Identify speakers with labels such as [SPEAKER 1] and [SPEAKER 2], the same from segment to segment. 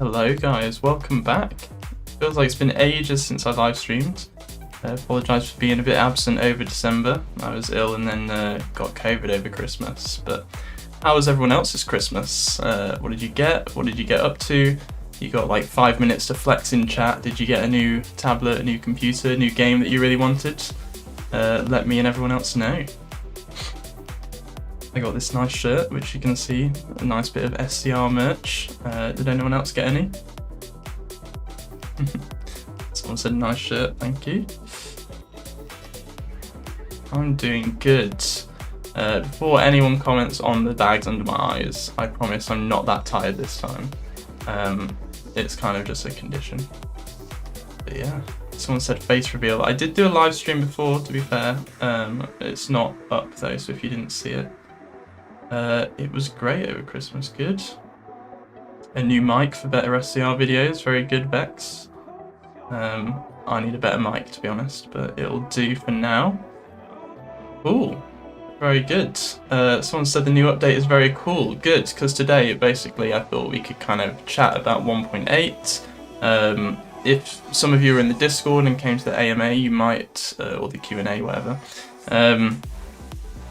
[SPEAKER 1] Hello guys, welcome back. Feels like it's been ages since I live streamed. I apologise for being a bit absent over December. I was ill and then got COVID over Christmas. But how was everyone else's Christmas? What did you get? What did you get up to? You got like 5 minutes to flex in chat. Did you get a new tablet, a new computer, a new game that you really wanted? Let me and everyone else know. I got this nice shirt, which you can see, a nice bit of SCR merch. Did anyone else get any? Someone said nice shirt, thank you. I'm doing good. Before anyone comments on the bags under my eyes, I promise I'm not that tired this time. It's kind of just a condition. But yeah, someone said face reveal. I did do a live stream before, to be fair. It's not up though, so if you didn't see it. It was great over Christmas, good. A new mic for better SCR videos, very good Vex. I need a better mic to be honest, but it'll do for now. Cool, very good. Someone said the new update is very cool, good, because today basically I thought we could kind of chat about 1.8. If some of you are in the Discord and came to the AMA, you might, or the Q&A, whatever.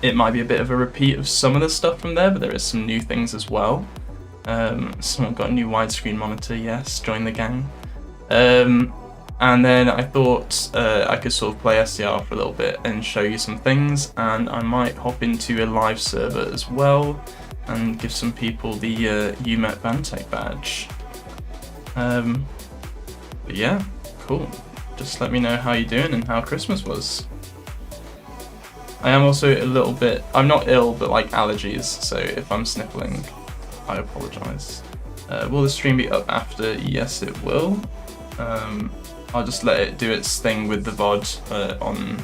[SPEAKER 1] It might be a bit of a repeat of some of the stuff from there, but there is some new things as well. Someone got a new widescreen monitor, yes, join the gang. And then I thought I could sort of play SCR for a little bit and show you some things, and I might hop into a live server as well and give some people the You Met Bantech badge. But yeah, cool. Just let me know how you're doing and how Christmas was. I am also a little bit, I'm not ill, but like allergies, so if I'm sniffling, I apologise. Will the stream be up after? Yes, it will. I'll just let it do its thing with the VOD on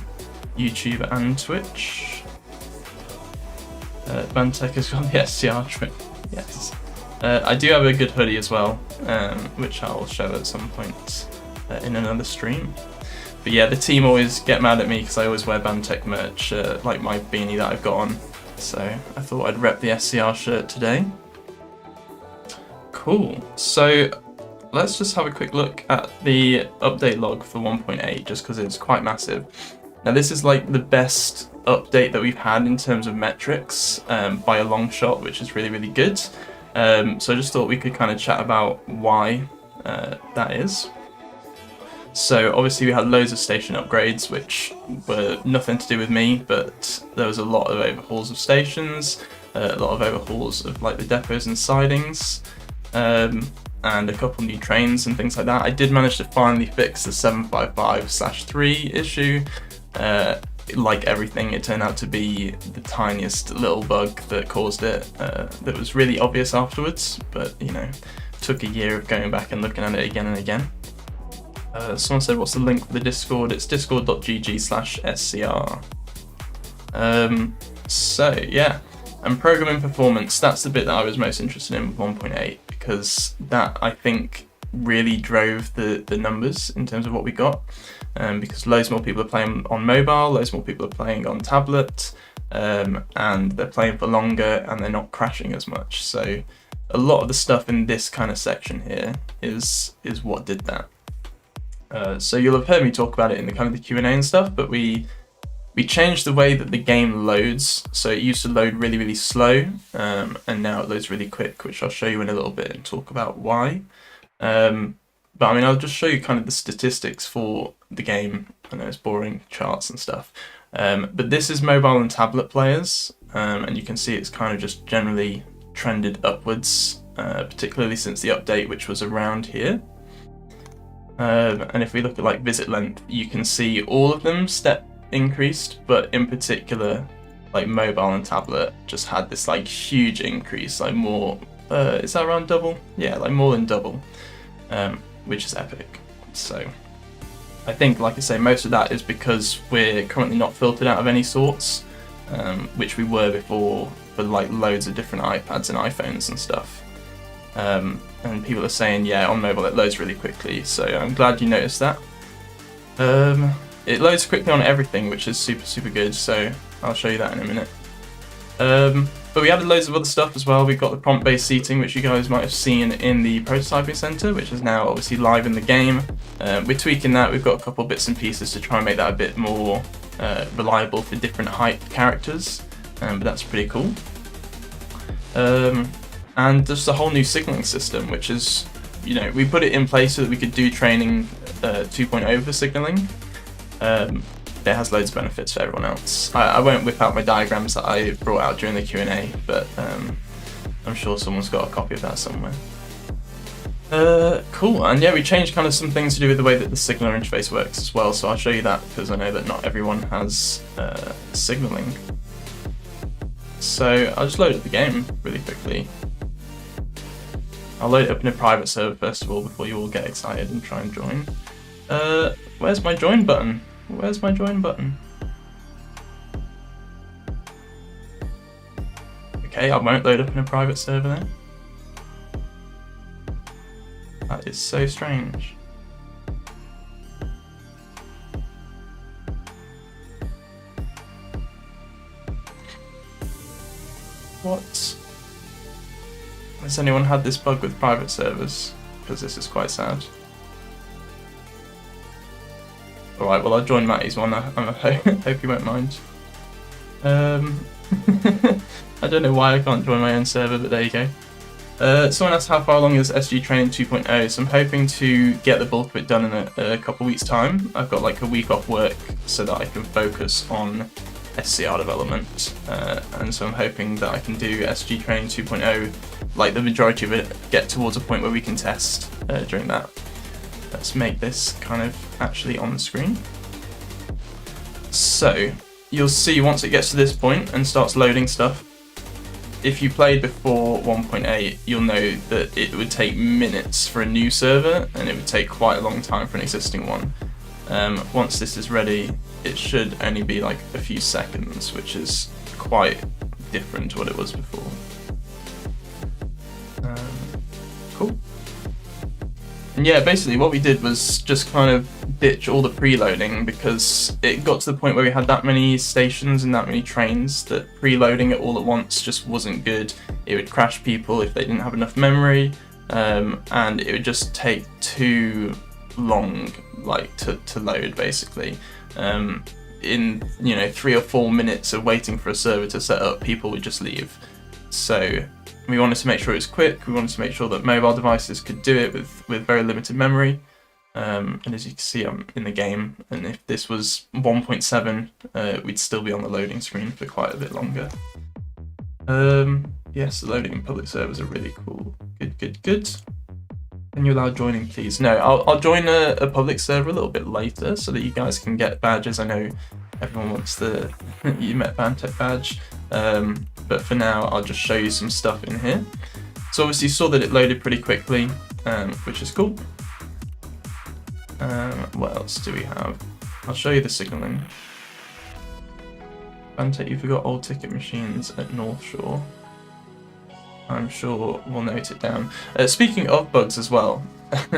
[SPEAKER 1] YouTube and Twitch. Bantech has got the SCR trim, yes. I do have a good hoodie as well, which I'll show at some point in another stream. But yeah, the team always get mad at me because I always wear Bantech merch, like my beanie that I've got on. So I thought I'd rep the SCR shirt today. Cool. So let's just have a quick look at the update log for 1.8, just because it's quite massive. Now this is like the best update that we've had in terms of metrics by a long shot, which is really, really good. So I just thought we could kind of chat about why that is. So obviously we had loads of station upgrades, which were nothing to do with me, but there was a lot of overhauls of stations, a lot of overhauls of like the depots and sidings, and a couple new trains and things like that. I did manage to finally fix the 755/3 issue. Like everything, it turned out to be the tiniest little bug that caused it, that was really obvious afterwards, but you know, took a year of going back and looking at it again and again. Someone said, what's the link for the Discord? It's discord.gg/SCR. So yeah, and programming performance, that's the bit that I was most interested in with 1.8, because that I think really drove the numbers in terms of what we got, because loads more people are playing on mobile, loads more people are playing on tablet, and they're playing for longer and they're not crashing as much. So a lot of the stuff in this kind of section here is what did that. So you'll have heard me talk about it in the kind of the Q&A and stuff, but we changed the way that the game loads. So it used to load really, really slow, and now it loads really quick, which I'll show you in a little bit and talk about why. But I mean, I'll just show you kind of the statistics for the game. I know it's boring charts and stuff, but this is mobile and tablet players, and you can see it's kind of just generally trended upwards, particularly since the update, which was around here. And if we look at like visit length, you can see all of them step increased, but in particular, like mobile and tablet just had this like huge increase, like more, is that around double? Yeah, like more than double, which is epic. So I think, like I say, most of that is because we're currently not filtered out of any sorts, which we were before for like loads of different iPads and iPhones and stuff. And people are saying, yeah, on mobile it loads really quickly, so I'm glad you noticed that. It loads quickly on everything, which is super, super good, so I'll show you that in a minute. But we added loads of other stuff as well. We've got the prompt-based seating, which you guys might have seen in the prototyping center, which is now obviously live in the game. We're tweaking that. We've got a couple bits and pieces to try and make that a bit more reliable for different height characters, but that's pretty cool. And just a whole new signaling system, which is, you know, we put it in place so that we could do training 2.0 for signaling. It has loads of benefits for everyone else. I won't whip out my diagrams that I brought out during the Q&A, but I'm sure someone's got a copy of that somewhere. Cool, and yeah, we changed kind of some things to do with the way that the signaler interface works as well, so I'll show you that because I know that not everyone has signaling. So I'll just load up the game really quickly. I'll load it up in a private server first of all before you all get excited and try and join. Where's my join button? Where's my join button? Okay, I won't load up in a private server then. That is so strange. What? Has anyone had this bug with private servers? Because this is quite sad. Alright, well I'll join Matty's one, I hope you won't mind. I don't know why I can't join my own server, but there you go. Someone asked how far along is SG Training 2.0, so I'm hoping to get the bulk of it done in a couple weeks time. I've got like a week off work so that I can focus on SCR development, and so I'm hoping that I can do SG Training 2.0, like the majority of it, get towards a point where we can test during that. Let's make this kind of actually on the screen. So you'll see once it gets to this point and starts loading stuff, if you played before 1.8, you'll know that it would take minutes for a new server and it would take quite a long time for an existing one. Once this is ready, it should only be like a few seconds, which is quite different to what it was before. Cool. And yeah, basically what we did was just kind of ditch all the preloading because it got to the point where we had that many stations and that many trains that preloading it all at once just wasn't good. It would crash people if they didn't have enough memory, and it would just take too long, like to load basically. In 3 or 4 minutes of waiting for a server to set up, people would just leave. So we wanted to make sure it was quick. We wanted to make sure that mobile devices could do it with very limited memory. And as you can see, I'm in the game, and if this was 1.7, we'd still be on the loading screen for quite a bit longer. Yes, the loading in public servers are really cool. Good. Can you allow joining, please? No, I'll join a public server a little bit later so that you guys can get badges. I know everyone wants the you met Bantech badge, but for now I'll just show you some stuff in here. So obviously you saw that it loaded pretty quickly, which is cool. What else do we have? I'll show you the signaling. Bantech, you forgot old ticket machines at North Shore. I'm sure we'll note it down. Speaking of bugs as well,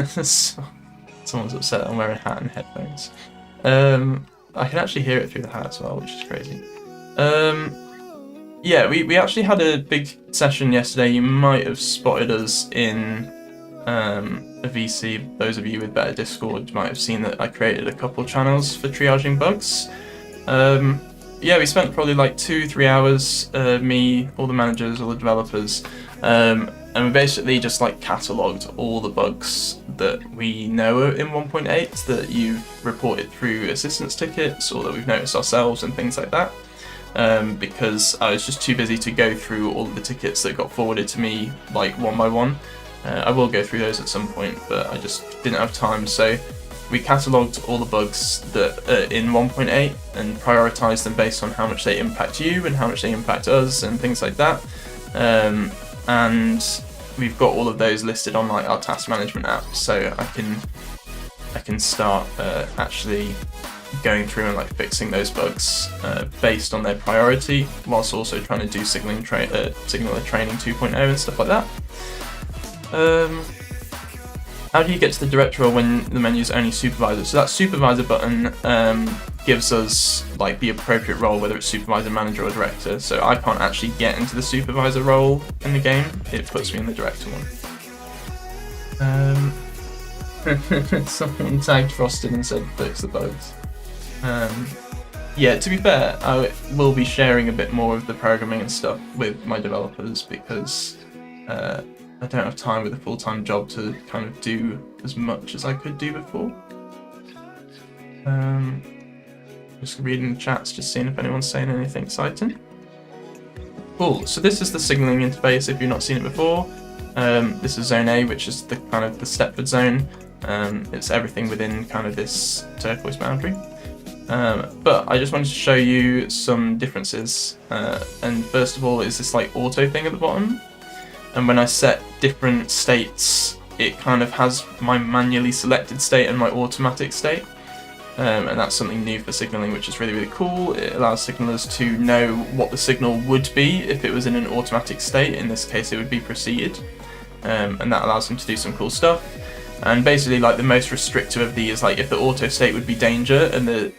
[SPEAKER 1] someone's upset I'm wearing a hat and headphones. I can actually hear it through the hat as well, which is crazy. Yeah, we actually had a big session yesterday. You might have spotted us in a VC. Those of you with better Discord might have seen that I created a couple channels for triaging bugs. Yeah, we spent probably like 2-3 hours, me, all the managers, all the developers, and we basically just like catalogued all the bugs that we know in 1.8 that you've reported through assistance tickets or that we've noticed ourselves and things like that. Because I was just too busy to go through all of the tickets that got forwarded to me like one by one. I will go through those at some point, but I just didn't have time, so we catalogued all the bugs that are in 1.8 and prioritised them based on how much they impact you and how much they impact us and things like that. And we've got all of those listed on like our task management app, so I can start actually going through and like fixing those bugs based on their priority, whilst also trying to do signaler training 2.0 and stuff like that. How do you get to the director role when the menu is only supervisor? So that supervisor button gives us like the appropriate role, whether it's supervisor, manager, or director. So I can't actually get into the supervisor role in the game. It puts me in the director one. Someone tagged Frosted and said fix the bugs. Yeah, to be fair, I will be sharing a bit more of the programming and stuff with my developers because I don't have time with a full-time job to kind of do as much as I could do before. Just reading the chats, just seeing if anyone's saying anything exciting. Cool, so this is the signaling interface if you've not seen it before. This is Zone A, which is the kind of the Stepford zone. It's everything within kind of this turquoise boundary. But I just wanted to show you some differences. And first of all is this like auto thing at the bottom. And when I set different states, it kind of has my manually selected state and my automatic state. And that's something new for signaling, which is really, really cool. It allows signalers to know what the signal would be if it was in an automatic state. In this case, it would be proceed. And that allows them to do some cool stuff. And basically, like the most restrictive of these, like if the auto state would be danger and the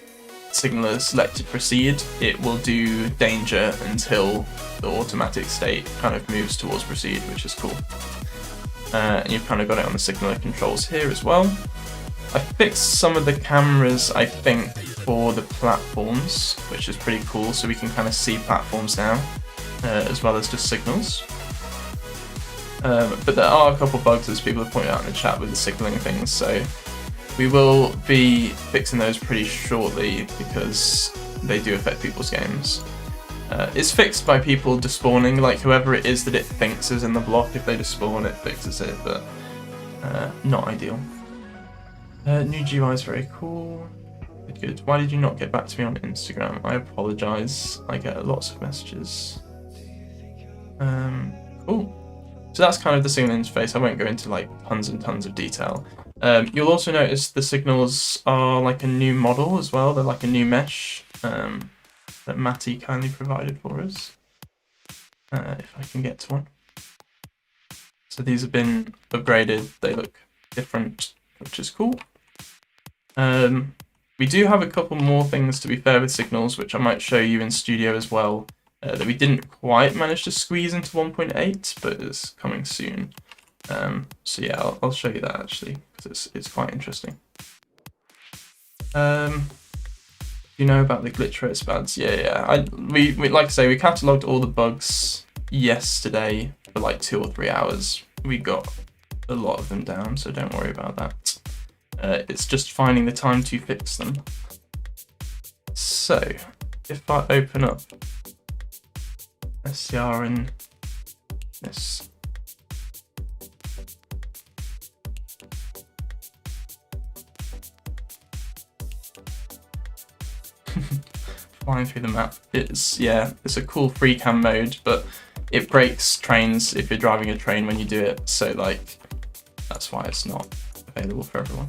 [SPEAKER 1] signaler selected proceed, it will do danger until the automatic state kind of moves towards proceed, which is cool. And you've kind of got it on the signaler controls here as well. I fixed some of the cameras, I think, for the platforms, which is pretty cool, so we can kind of see platforms now, as well as just signals. But there are a couple bugs, as people have pointed out in the chat, with the signaling things, so we will be fixing those pretty shortly because they do affect people's games. It's fixed by people despawning, like whoever it is that it thinks is in the block, if they despawn it fixes it, but not ideal. New GUI is very cool. Good. Why did you not get back to me on Instagram? I apologise. I get lots of messages. Cool. So that's kind of the signal interface. I won't go into like tons and tons of detail. You'll also notice the signals are like a new model as well. They're like a new mesh that Matty kindly provided for us. If I can get to one. So these have been upgraded. They look different, which is cool. We do have a couple more things, to be fair, with signals, which I might show you in studio as well, that we didn't quite manage to squeeze into 1.8, but it's coming soon. So yeah, I'll show you that actually, because it's quite interesting. You know about the glitch rate spads? Yeah. We like I say, we catalogued all the bugs yesterday for like 2 or 3 hours. We got a lot of them down, so don't worry about that. It's just finding the time to fix them. So, if I open up SCR in this. Flying through the map. It's a cool free cam mode, but it breaks trains if you're driving a train when you do it, so like that's why it's not available for everyone.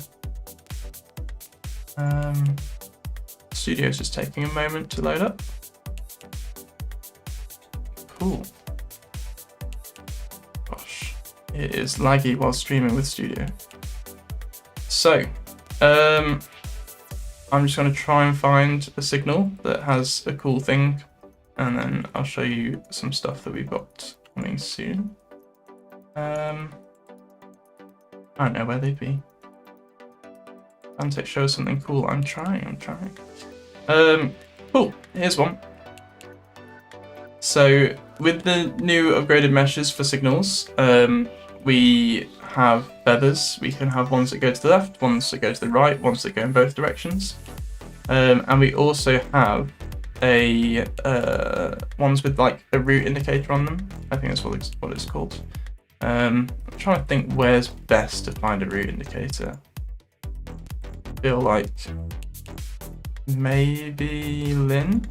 [SPEAKER 1] Studio's just taking a moment to load up. Cool. Gosh, it is laggy while streaming with Studio. So, I'm just going to try and find a signal that has a cool thing, and then I'll show you some stuff that we've got coming soon. I don't know where they'd be. Fantech shows something cool. I'm trying. Cool, here's one. So with the new upgraded meshes for signals, we have feathers. We can have ones that go to the left, ones that go to the right, ones that go in both directions. And we also have a ones with like a route indicator on them. I think that's what it's called. I'm trying to think where's best to find a route indicator. I feel like maybe Lynn?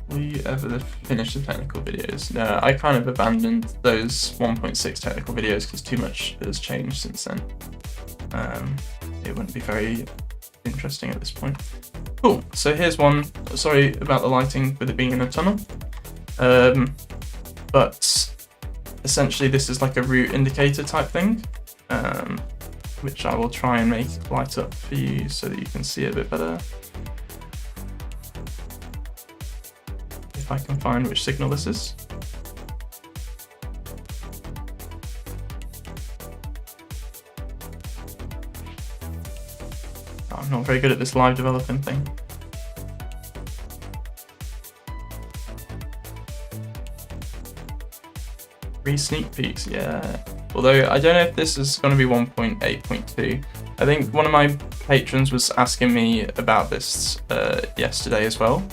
[SPEAKER 1] Will you ever finish the technical videos? No, I kind of abandoned those 1.6 technical videos because too much has changed since then. It wouldn't be very interesting at this point. Cool, so here's one. Sorry about the lighting with it being in a tunnel. But essentially this is like a route indicator type thing, which I will try and make light up for you so that you can see it a bit better. If I can find which signal this is. Oh, I'm not very good at this live developing thing. 3 sneak peeks, yeah. Although I don't know if this is going to be 1.8.2. I think one of my patrons was asking me about this yesterday as well.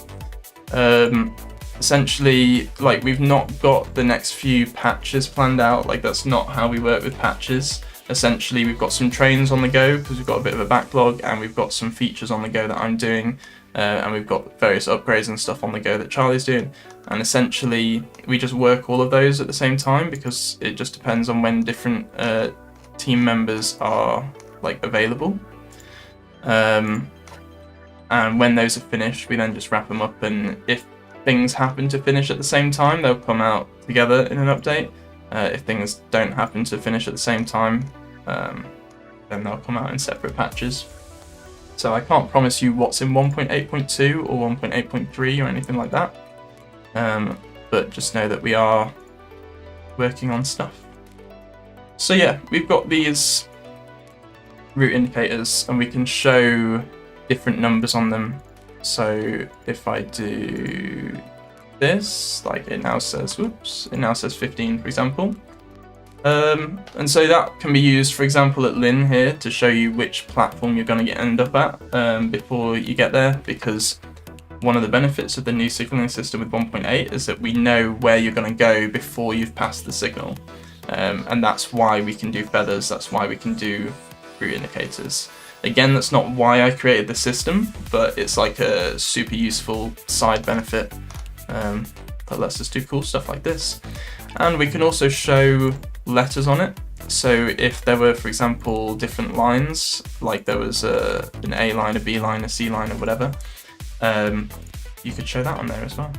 [SPEAKER 1] Essentially, like, we've not got the next few patches planned out. Like, that's not how we work with patches. Essentially, we've got some trains on the go because we've got a bit of a backlog, and we've got some features on the go that I'm doing, and we've got various upgrades and stuff on the go that Charlie's doing. And essentially, we just work all of those at the same time because it just depends on when different team members are like available. And when those are finished, we then just wrap them up, and if things happen to finish at the same time, they'll come out together in an update. If things don't happen to finish at the same time, then they'll come out in separate patches. So I can't promise you what's in 1.8.2 or 1.8.3 or anything like that, but just know that we are working on stuff. So yeah, we've got these route indicators and we can show different numbers on them. So if I do this, like, it now says, whoops, it now says 15, for example. And so that can be used, for example, at Lynn here to show you which platform you're going to end up at before you get there, because one of the benefits of the new signaling system with 1.8 is that we know where you're going to go before you've passed the signal. And that's why we can do feathers, that's why we can do route indicators. Again, that's not why I created the system, but it's like a super useful side benefit that lets us do cool stuff like this. And we can also show letters on it. So if there were, for example, different lines, like there was an A line, a B line, a C line, or whatever, you could show that on there as well,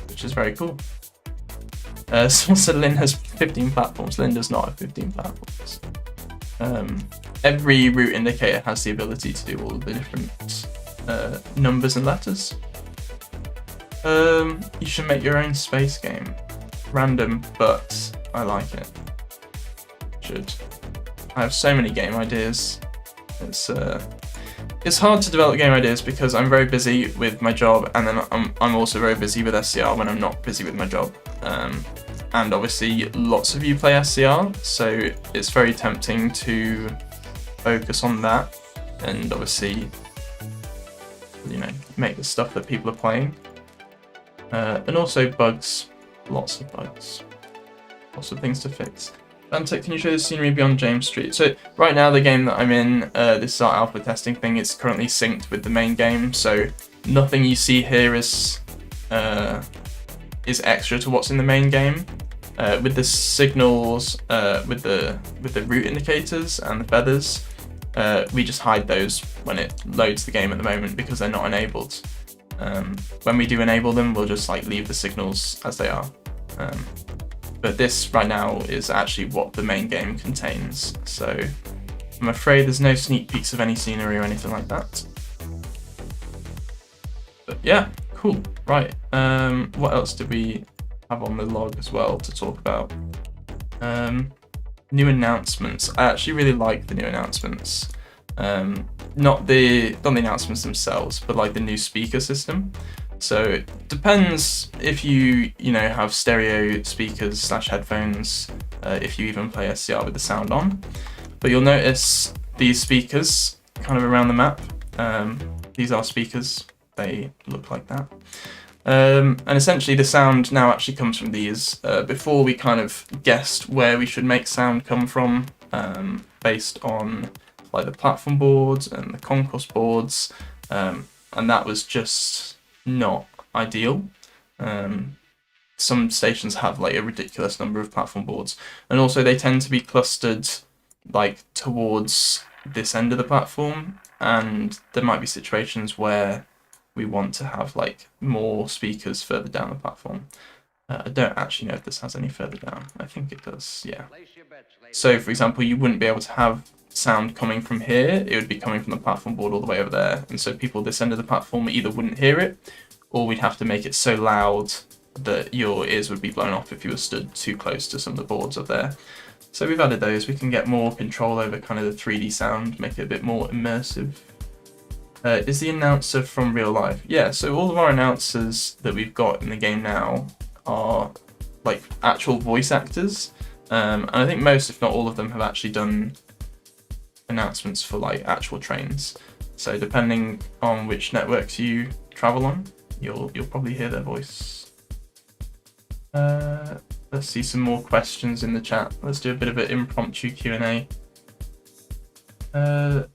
[SPEAKER 1] which is very cool. Someone said Lynn has 15 platforms. Lynn does not have 15 platforms. Every route indicator has the ability to do all of the different numbers and letters. You should make your own space game. Random, but I like it. Should. I have so many game ideas. It's hard to develop game ideas because I'm very busy with my job, and then I'm also very busy with SCR when I'm not busy with my job. And obviously lots of you play SCR, so it's very tempting to focus on that and obviously, you know, make the stuff that people are playing. And also bugs, lots of bugs, lots of things to fix. Bantic, can you show the scenery beyond James Street? So right now the game that I'm in, this is our alpha testing thing, it's currently synced with the main game, so nothing you see here is extra to what's in the main game. With the signals, with the route indicators and the feathers, we just hide those when it loads the game at the moment because they're not enabled. When we do enable them, we'll just like leave the signals as they are. But this right now is actually what the main game contains. So I'm afraid there's no sneak peeks of any scenery or anything like that. But yeah, cool. Right. What else did we have on the log as well to talk about? New announcements. I actually really like the new announcements. Not the announcements themselves, but like the new speaker system. So it depends if you have stereo speakers / headphones, if you even play SCR with the sound on. But you'll notice these speakers kind of around the map. These are speakers, they look like that. And essentially the sound now actually comes from these. Before we kind of guessed where we should make sound come from, based on like the platform boards and the concourse boards, and that was just not ideal. Some stations have like a ridiculous number of platform boards, and also they tend to be clustered like towards this end of the platform, and there might be situations where we want to have like more speakers further down the platform. I don't actually know if this has any further down. I think it does, yeah. So, for example, you wouldn't be able to have sound coming from here. It would be coming from the platform board all the way over there. And so people this end of the platform either wouldn't hear it, or we'd have to make it so loud that your ears would be blown off if you were stood too close to some of the boards up there. So we've added those. We can get more control over kind of the 3D sound, make it a bit more immersive. Is the announcer from real life? Yeah, so all of our announcers that we've got in the game now are like actual voice actors. And I think most, if not all of them, have actually done announcements for like actual trains. So depending on which networks you travel on, you'll probably hear their voice. Let's see some more questions in the chat. Let's do a bit of an impromptu Q&A.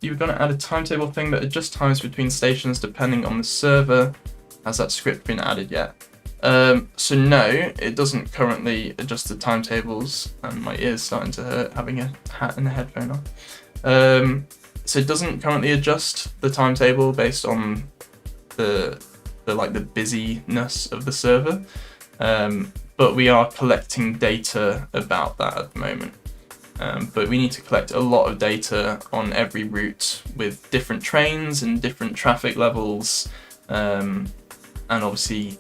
[SPEAKER 1] You were going to add a timetable thing that adjusts times between stations depending on the server. Has that script been added yet? So no, it doesn't currently adjust the timetables, and my ear's starting to hurt having a hat and a headphone on. So it doesn't currently adjust the timetable based on the busyness of the server. But we are collecting data about that at the moment. But we need to collect a lot of data on every route with different trains and different traffic levels, and obviously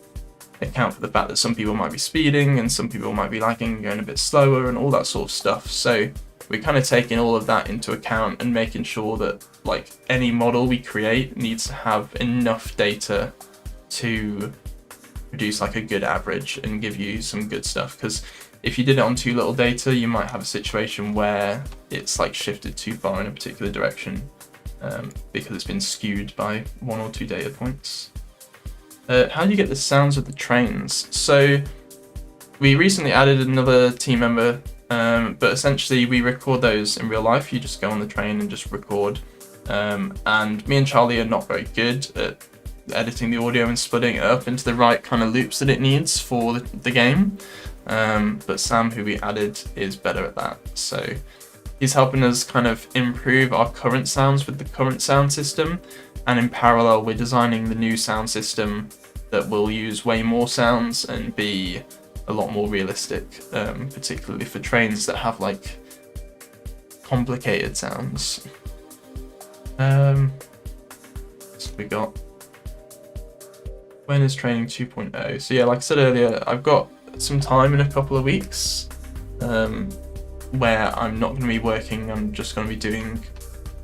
[SPEAKER 1] account for the fact that some people might be speeding and some people might be lagging, going a bit slower and all that sort of stuff. So we're kind of taking all of that into account and making sure that like any model we create needs to have enough data to produce like a good average and give you some good stuff. Because if you did it on too little data, you might have a situation where it's like shifted too far in a particular direction because it's been skewed by 1 or 2 data points. How do you get the sounds of the trains? So we recently added another team member, but essentially we record those in real life. You just go on the train and just record. And me and Charlie are not very good at editing the audio and splitting it up into the right kind of loops that it needs for the game. But Sam, who we added, is better at that. So he's helping us kind of improve our current sounds with the current sound system. And in parallel, we're designing the new sound system that will use way more sounds and be a lot more realistic, particularly for trains that have like complicated sounds. So we got, when is training 2.0? So yeah, like I said earlier, I've got some time in a couple of weeks where I'm not going to be working. I'm just going to be doing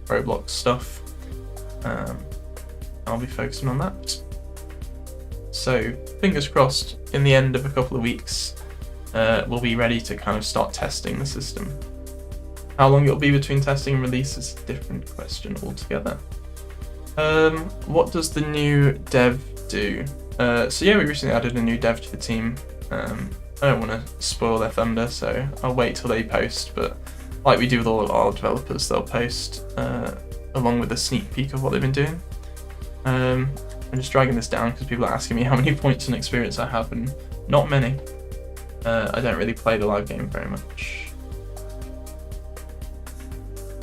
[SPEAKER 1] Roblox stuff. I'll be focusing on that. So fingers crossed, in the end of a couple of weeks, we'll be ready to kind of start testing the system. How long it'll be between testing and release is a different question altogether. What does the new dev do? So yeah, we recently added a new dev to the team. I don't want to spoil their thunder, so I'll wait till they post, but like we do with all of our developers, they'll post along with a sneak peek of what they've been doing. I'm just dragging this down because people are asking me how many points and experience I have, and not many. I don't really play the live game very much.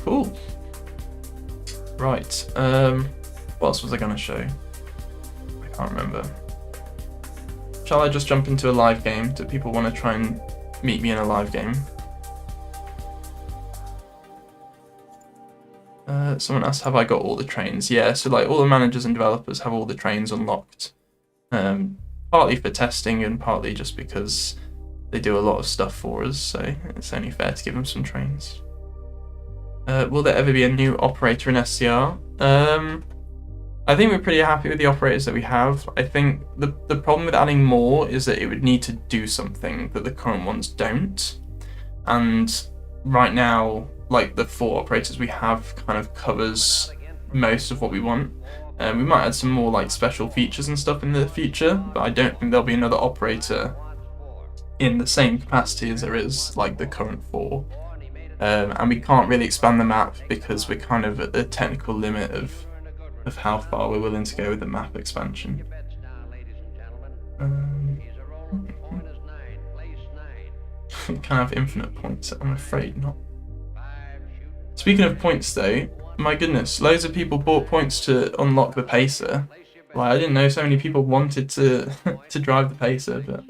[SPEAKER 1] Cool. Right, what else was I going to show? I can't remember. Shall I just jump into a live game? Do people want to try and meet me in a live game? Someone asked, have I got all the trains? Yeah, so like all the managers and developers have all the trains unlocked. Partly for testing and partly just because they do a lot of stuff for us, so it's only fair to give them some trains. Will there ever be a new operator in SCR? I think we're pretty happy with the operators that we have. I think the problem with adding more is that it would need to do something that the current ones don't. And right now, like the 4 operators we have kind of covers most of what we want. We might add some more like special features and stuff in the future, but I don't think there'll be another operator in the same capacity as there is like the current 4. And we can't really expand the map because we're kind of at the technical limit of how far we're willing to go with the map expansion. We can't have infinite points, I'm afraid not. Speaking of points though, my goodness, loads of people bought points to unlock the Pacer. Like, I didn't know so many people wanted to to drive the Pacer, but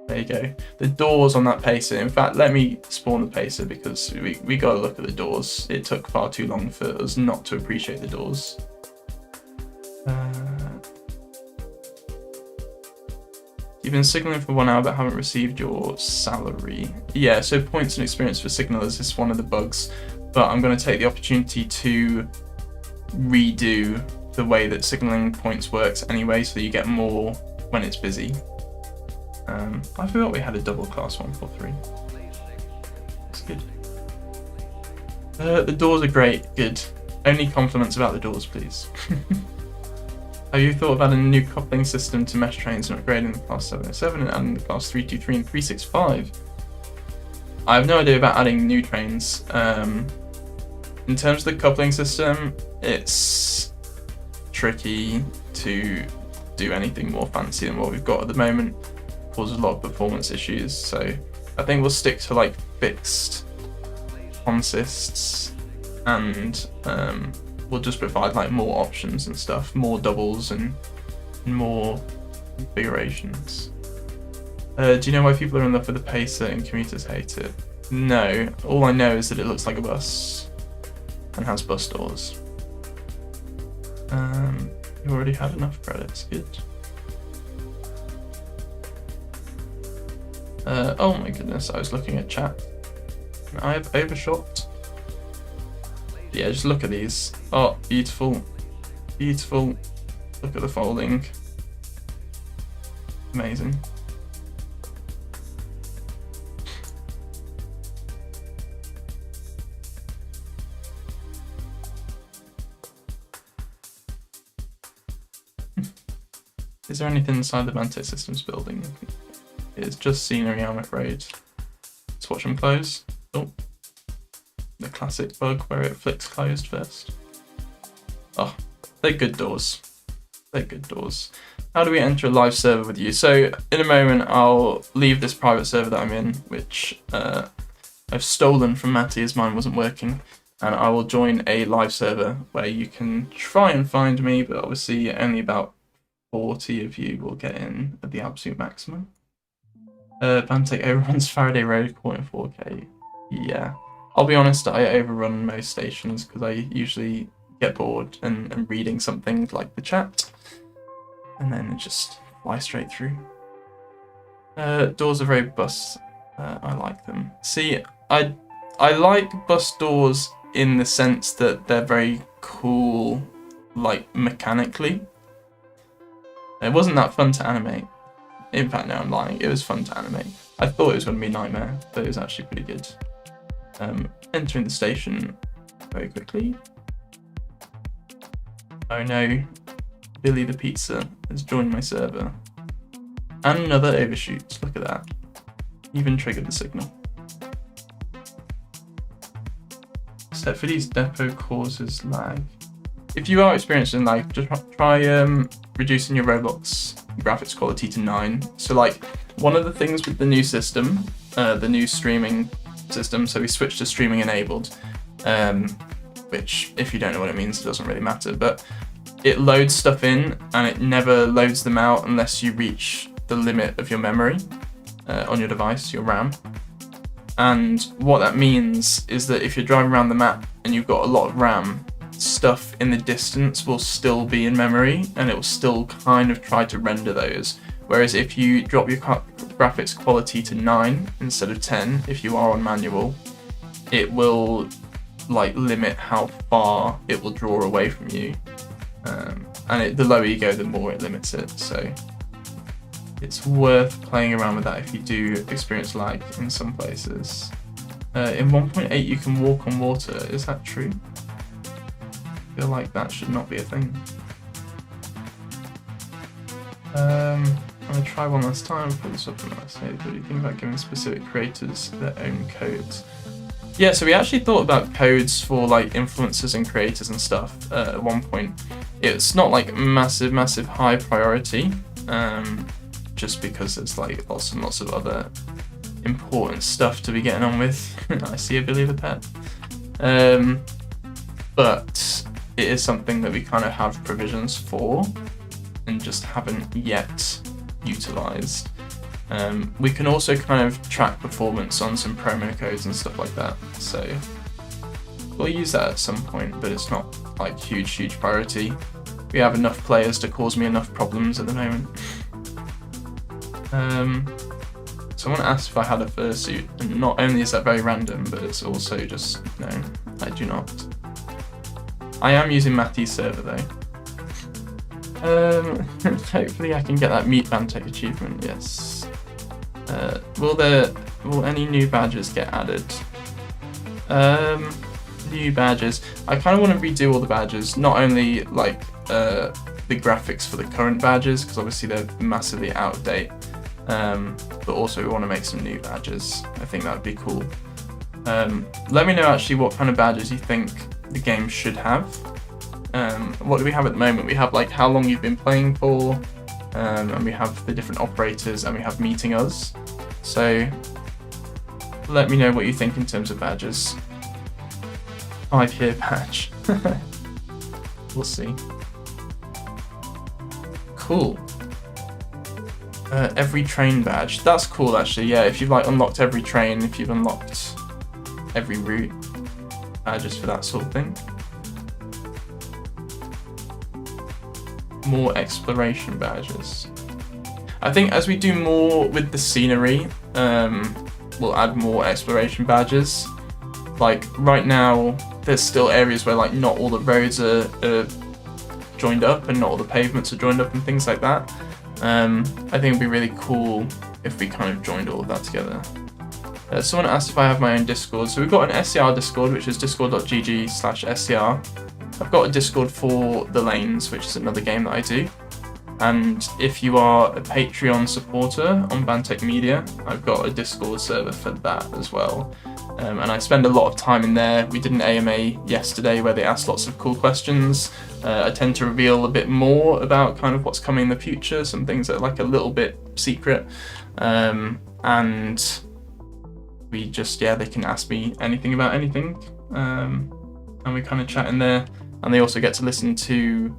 [SPEAKER 1] There you go. The doors on that pacer. In fact, let me spawn the pacer because we got to look at the doors. It took far too long for us not to appreciate the doors. You've been signaling for 1 hour but haven't received your salary. Yeah, so points and experience for signalers is one of the bugs, but I'm going to take the opportunity to redo the way that signaling points works anyway, so that you get more when it's busy. I forgot we had a double class 143. That's good. The doors are great, good. Only compliments about the doors, please. Have you thought about a new coupling system to mesh trains and upgrading the class 707 and adding the class 323 and 365? I have no idea about adding new trains. In terms of the coupling system, it's tricky to do anything more fancy than what we've got at the moment. It causes a lot of performance issues, so I think we'll stick to like fixed consists, and we'll just provide like more options and stuff, more doubles and more configurations. Do you know why people are in love with the pacer and commuters hate it? No, all I know is that it looks like a bus and has bus doors. You already had enough credits, good. Oh my goodness, I was looking at chat. I have overshot. Yeah, just look at these. Oh, beautiful. Beautiful. Look at the folding. Amazing. Is there anything inside the Vante Systems building? It's just scenery, I'm afraid. Let's watch them close. Oh. The classic bug where it flicks closed first. Oh, they're good doors. They're good doors. How do we enter a live server with you? So in a moment, I'll leave this private server that I'm in, which I've stolen from Matty as mine wasn't working. And I will join a live server where you can try and find me, but obviously only about 40 of you will get in at the absolute maximum. Vante overruns Faraday Road Court in 4K. Yeah. I'll be honest, I overrun most stations because I usually get bored and reading something like the chat, and then it just fly straight through. Doors are very bus. I like them. See, I like bus doors in the sense that they're very cool, like mechanically. It wasn't that fun to animate. In fact, no, I'm lying. It was fun to animate. I thought it was going to be a nightmare, but it was actually pretty good. Entering the station very quickly. Oh no, Billy the Pizza has joined my server. And another overshoot, look at that. Even triggered the signal. Stepford's depot causes lag. If you are experiencing lag, just try reducing your Roblox graphics quality to 9. So like, one of the things with the new system, the new streaming system, so we switched to streaming enabled, which if you don't know what it means, it doesn't really matter, but it loads stuff in and it never loads them out unless you reach the limit of your memory on your device, your RAM. And what that means is that if you're driving around the map and you've got a lot of RAM, stuff in the distance will still be in memory and it will still kind of try to render those. Whereas if you drop your graphics quality to 9 instead of 10, if you are on manual, it will like limit how far it will draw away from you. And the lower you go, the more it limits it. So it's worth playing around with that if you do experience lag in some places. In 1.8 you can walk on water, is that true? I feel like that should not be a thing. I'm going to try one last time, pull this up and I'll say, what do you think about giving specific creators their own codes? Yeah, so we actually thought about codes for like influencers and creators and stuff at one point. It's not like massive high priority, just because there's like lots and lots of other important stuff to be getting on with. I see a Billy the Pet. But it is something that we kind of have provisions for and just haven't yet utilized. We can also kind of track performance on some promo codes and stuff like that. So we'll use that at some point, but it's not like huge priority. We have enough players to cause me enough problems at the moment. Someone asked if I had a fursuit, and not only is that very random, but it's also just, no, I do not. I am using Matty's server though. Hopefully I can get that Meet Bantech achievement, yes. Will any new badges get added? New badges. I kind of want to redo all the badges, not only like the graphics for the current badges, because obviously they're massively out of date, but also we want to make some new badges. I think that would be cool. Let me know actually what kind of badges you think the game should have. What do we have at the moment? We have like how long you've been playing for, and we have the different operators, and we have meeting us. So let me know what you think in terms of badges. 5-year badge. We'll see. Cool. Every train badge. That's cool actually, yeah. If you've like unlocked every train, if you've unlocked every route, badges for that sort of thing. More exploration badges. I think as we do more with the scenery, we'll add more exploration badges. Like right now, there's still areas where like not all the roads are joined up and not all the pavements are joined up and things like that. I think it'd be really cool if we kind of joined all of that together. Someone asked if I have my own Discord. So we've got an SCR Discord, which is discord.gg/SCR. I've got a Discord for The Lanes, which is another game that I do. And if you are a Patreon supporter on Bantech Media, I've got a Discord server for that as well. And I spend a lot of time in there. We did an AMA yesterday where they asked lots of cool questions. I tend to reveal a bit more about kind of what's coming in the future, some things that are like a little bit secret. And we just, yeah, they can ask me anything about anything. And we kind of chat in there. And they also get to listen to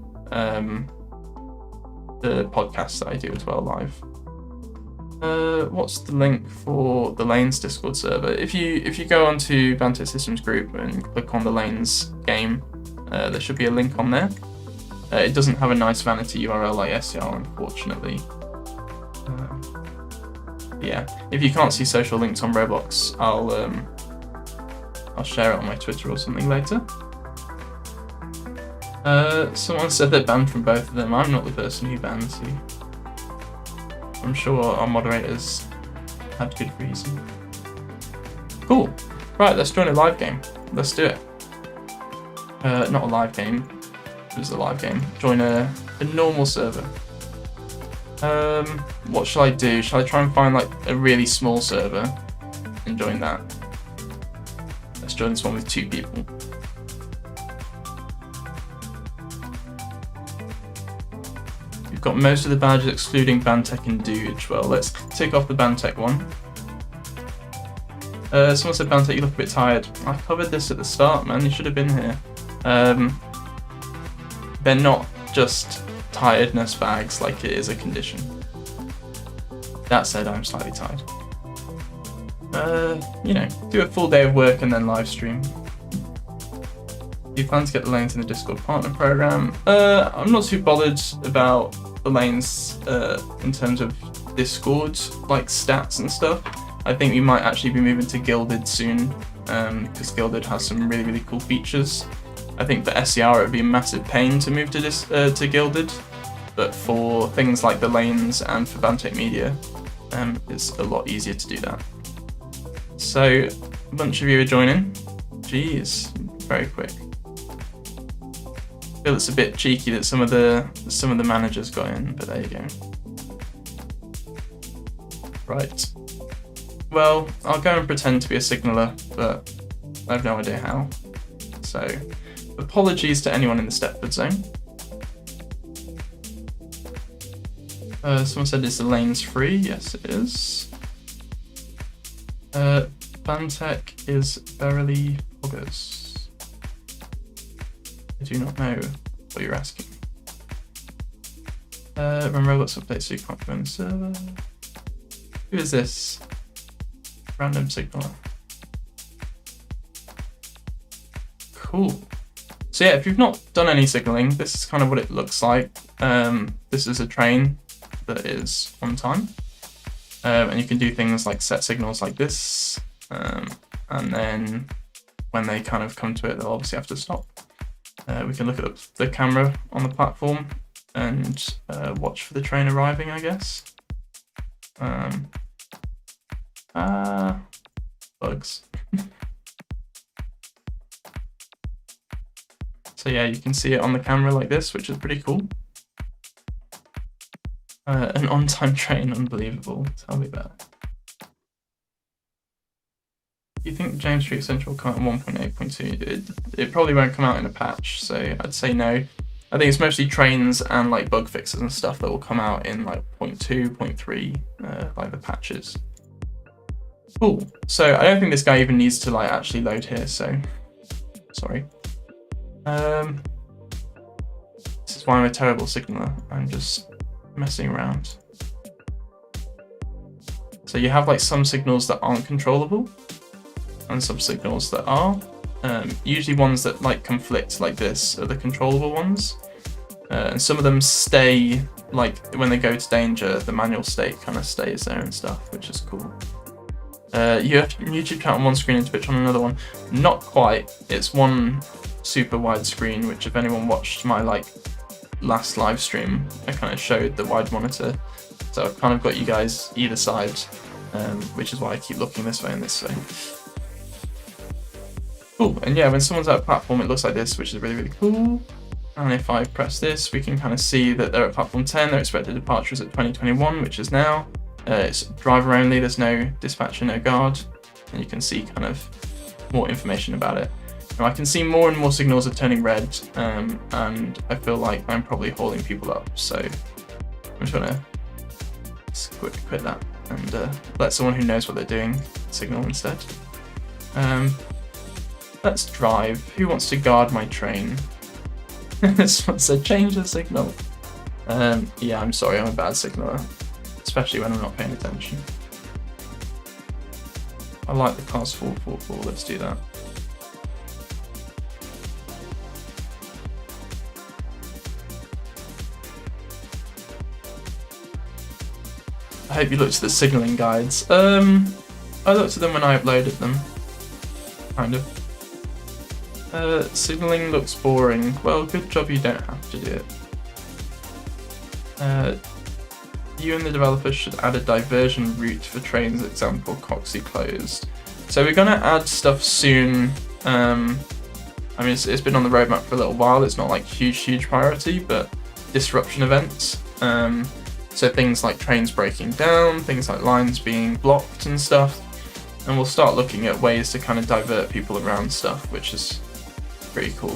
[SPEAKER 1] the podcasts that I do as well live. What's the link for the Lanes Discord server? If you go onto Bantech Systems Group and click on the Lanes game, there should be a link on there. It doesn't have a nice vanity URL like SCR, unfortunately. Yeah, if you can't see social links on Roblox, I'll share it on my Twitter or something later. Someone said they're banned from both of them. I'm not the person who bans you. I'm sure our moderators had good reason. Cool. Right, let's join a live game. Let's do it. Not a live game. It was a live game. Join a normal server. What shall I do? Shall I try and find like a really small server and join that? Let's join this one with 2 people. We've got most of the badges excluding Bantech and Dooge. Well, let's tick off the Bantech one. Someone said, Bantech, you look a bit tired. I covered this at the start, man. You should have been here. They're not just tiredness bags, like it is a condition. That said, I'm slightly tired. You know, do a full day of work and then live stream. Do you plan to get the lanes in the Discord partner program? I'm not too bothered about the lanes in terms of Discord, like stats and stuff. I think we might actually be moving to Gilded soon, because Gilded has some really, really cool features. I think for SCR it would be a massive pain to move to Gilded, but for things like the lanes and for Bantech Media, it's a lot easier to do that. So a bunch of you are joining. Jeez, very quick. I feel it's a bit cheeky that some of the managers got in, but there you go. Right. Well, I'll go and pretend to be a signaller, but I have no idea how. So, apologies to anyone in the Stepford zone. Someone said, is the lanes free? Yes, it is. Bantech is verily poggers. I do not know what you're asking. Run Roblox update so you can't go in the server. Who is this? Random signaler. Cool. So yeah, if you've not done any signaling, this is kind of what it looks like. This is a train that is on time. And you can do things like set signals like this. And then when they kind of come to it, they'll obviously have to stop. We can look at the camera on the platform and watch for the train arriving, I guess. Bugs. So yeah, you can see it on the camera like this, which is pretty cool. An on-time train, unbelievable. Tell me about it. Do you think James Street Central will come out in 1.8.2? It probably won't come out in a patch, so I'd say no. I think it's mostly trains and like bug fixes and stuff that will come out in like 0.2, 0.3, like the patches. Cool. So I don't think this guy even needs to like actually load here, so sorry. This is why I'm a terrible signaler. I'm just messing around. So you have like some signals that aren't controllable and some signals that are. Usually ones that like conflict like this are the controllable ones. And some of them stay, like when they go to danger, the manual state kind of stays there and stuff, which is cool. You have YouTube chat on one screen and Twitch on another one. Not quite. It's one super wide screen, which if anyone watched my like last live stream, I kind of showed the wide monitor. So I've kind of got you guys either side, which is why I keep looking this way and this way. Cool, and yeah, when someone's at a platform, it looks like this, which is really, really cool. And if I press this, we can kind of see that they're at platform 10. Their expected departure is at 2021, which is now. It's driver only, there's no dispatcher, no guard. And you can see kind of more information about it. Now I can see more and more signals are turning red, and I feel like I'm probably holding people up. So I'm just gonna quit that and let someone who knows what they're doing signal instead. Let's drive. Who wants to guard my train? Someone said change the signal. Yeah, I'm sorry, I'm a bad signaler, especially when I'm not paying attention. I like the class 444, let's do that. I hope you looked at the signalling guides. I looked at them when I uploaded them, kind of. Signalling looks boring. Well, good job you don't have to do it. You and the developer should add a diversion route for trains, example, Coxie closed. So we're gonna add stuff soon. I mean, it's been on the roadmap for a little while. It's not like huge priority, but disruption events. So things like trains breaking down, things like lines being blocked and stuff. And we'll start looking at ways to kind of divert people around stuff, which is pretty cool.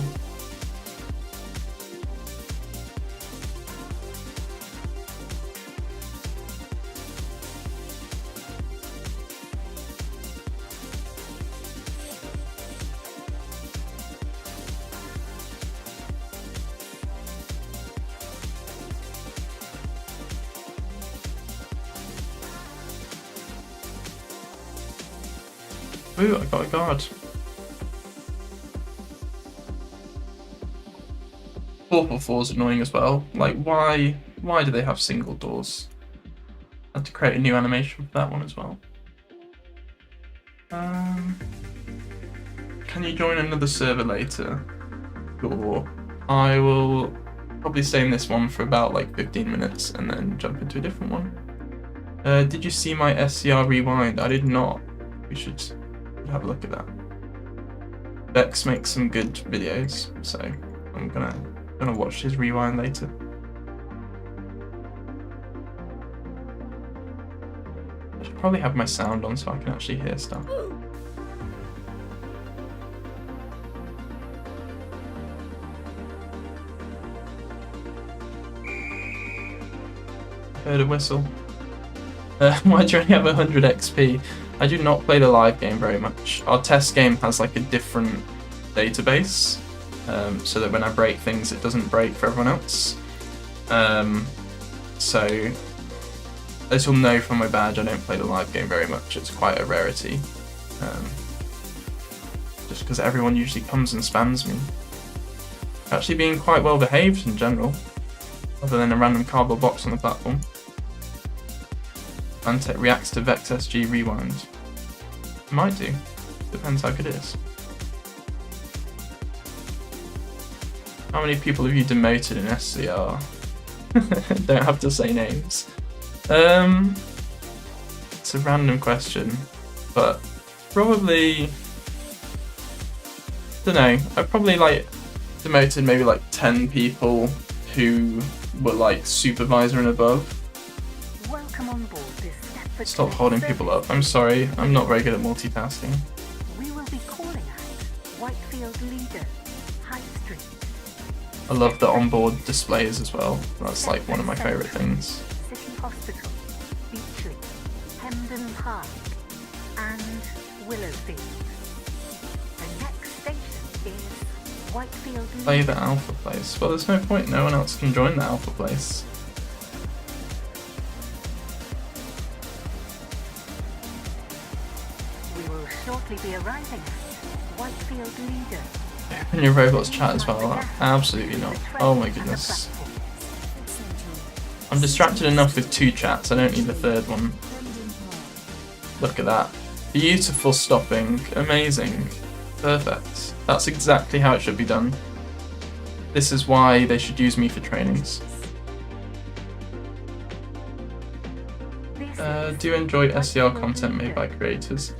[SPEAKER 1] Ooh, I got a guard. 444 is annoying as well. Like, why do they have single doors? I had to create a new animation for that one as well. Can you join another server later? Sure. I will probably stay in this one for about like 15 minutes and then jump into a different one. Did you see my SCR rewind? I did not. We should have a look at that. Bex makes some good videos, so I'm gonna watch his rewind later. I should probably have my sound on so I can actually hear stuff. Heard a whistle. Why do you only have 100 XP? I do not play the live game very much. Our test game has like a different database, so that when I break things, it doesn't break for everyone else. So as you'll know from my badge, I don't play the live game very much. It's quite a rarity. Just because everyone usually comes and spams me. Actually being quite well behaved in general, other than a random cardboard box on the platform. Fantech reacts to Vex SG Rewind. Might do. Depends how good it is. How many people have you demoted in SCR? Don't have to say names. It's a random question, but probably, don't know, I probably like demoted maybe like 10 people who were like supervisor and above.
[SPEAKER 2] Welcome on board this Stepford
[SPEAKER 1] Stop holding people up. I'm sorry, I'm not very good at multitasking.
[SPEAKER 2] We will be calling at Whitefield Leader, High Street.
[SPEAKER 1] I love the onboard displays as well. That's like one of my favourite things.
[SPEAKER 2] City Hospital, Beachley, Hemden Park, and Willowfield. The next station is Whitefield Leader.
[SPEAKER 1] Play the alpha place. Well, there's no point. No one else can join the alpha place.
[SPEAKER 2] We will shortly be arriving at Whitefield Leader.
[SPEAKER 1] Open your Roblox chat as well. Absolutely not. Oh my goodness. I'm distracted enough with 2 chats. I don't need the 3rd one. Look at that. Beautiful stopping. Amazing. Perfect. That's exactly how it should be done. This is why they should use me for trainings. Do enjoy SCR content made by creators.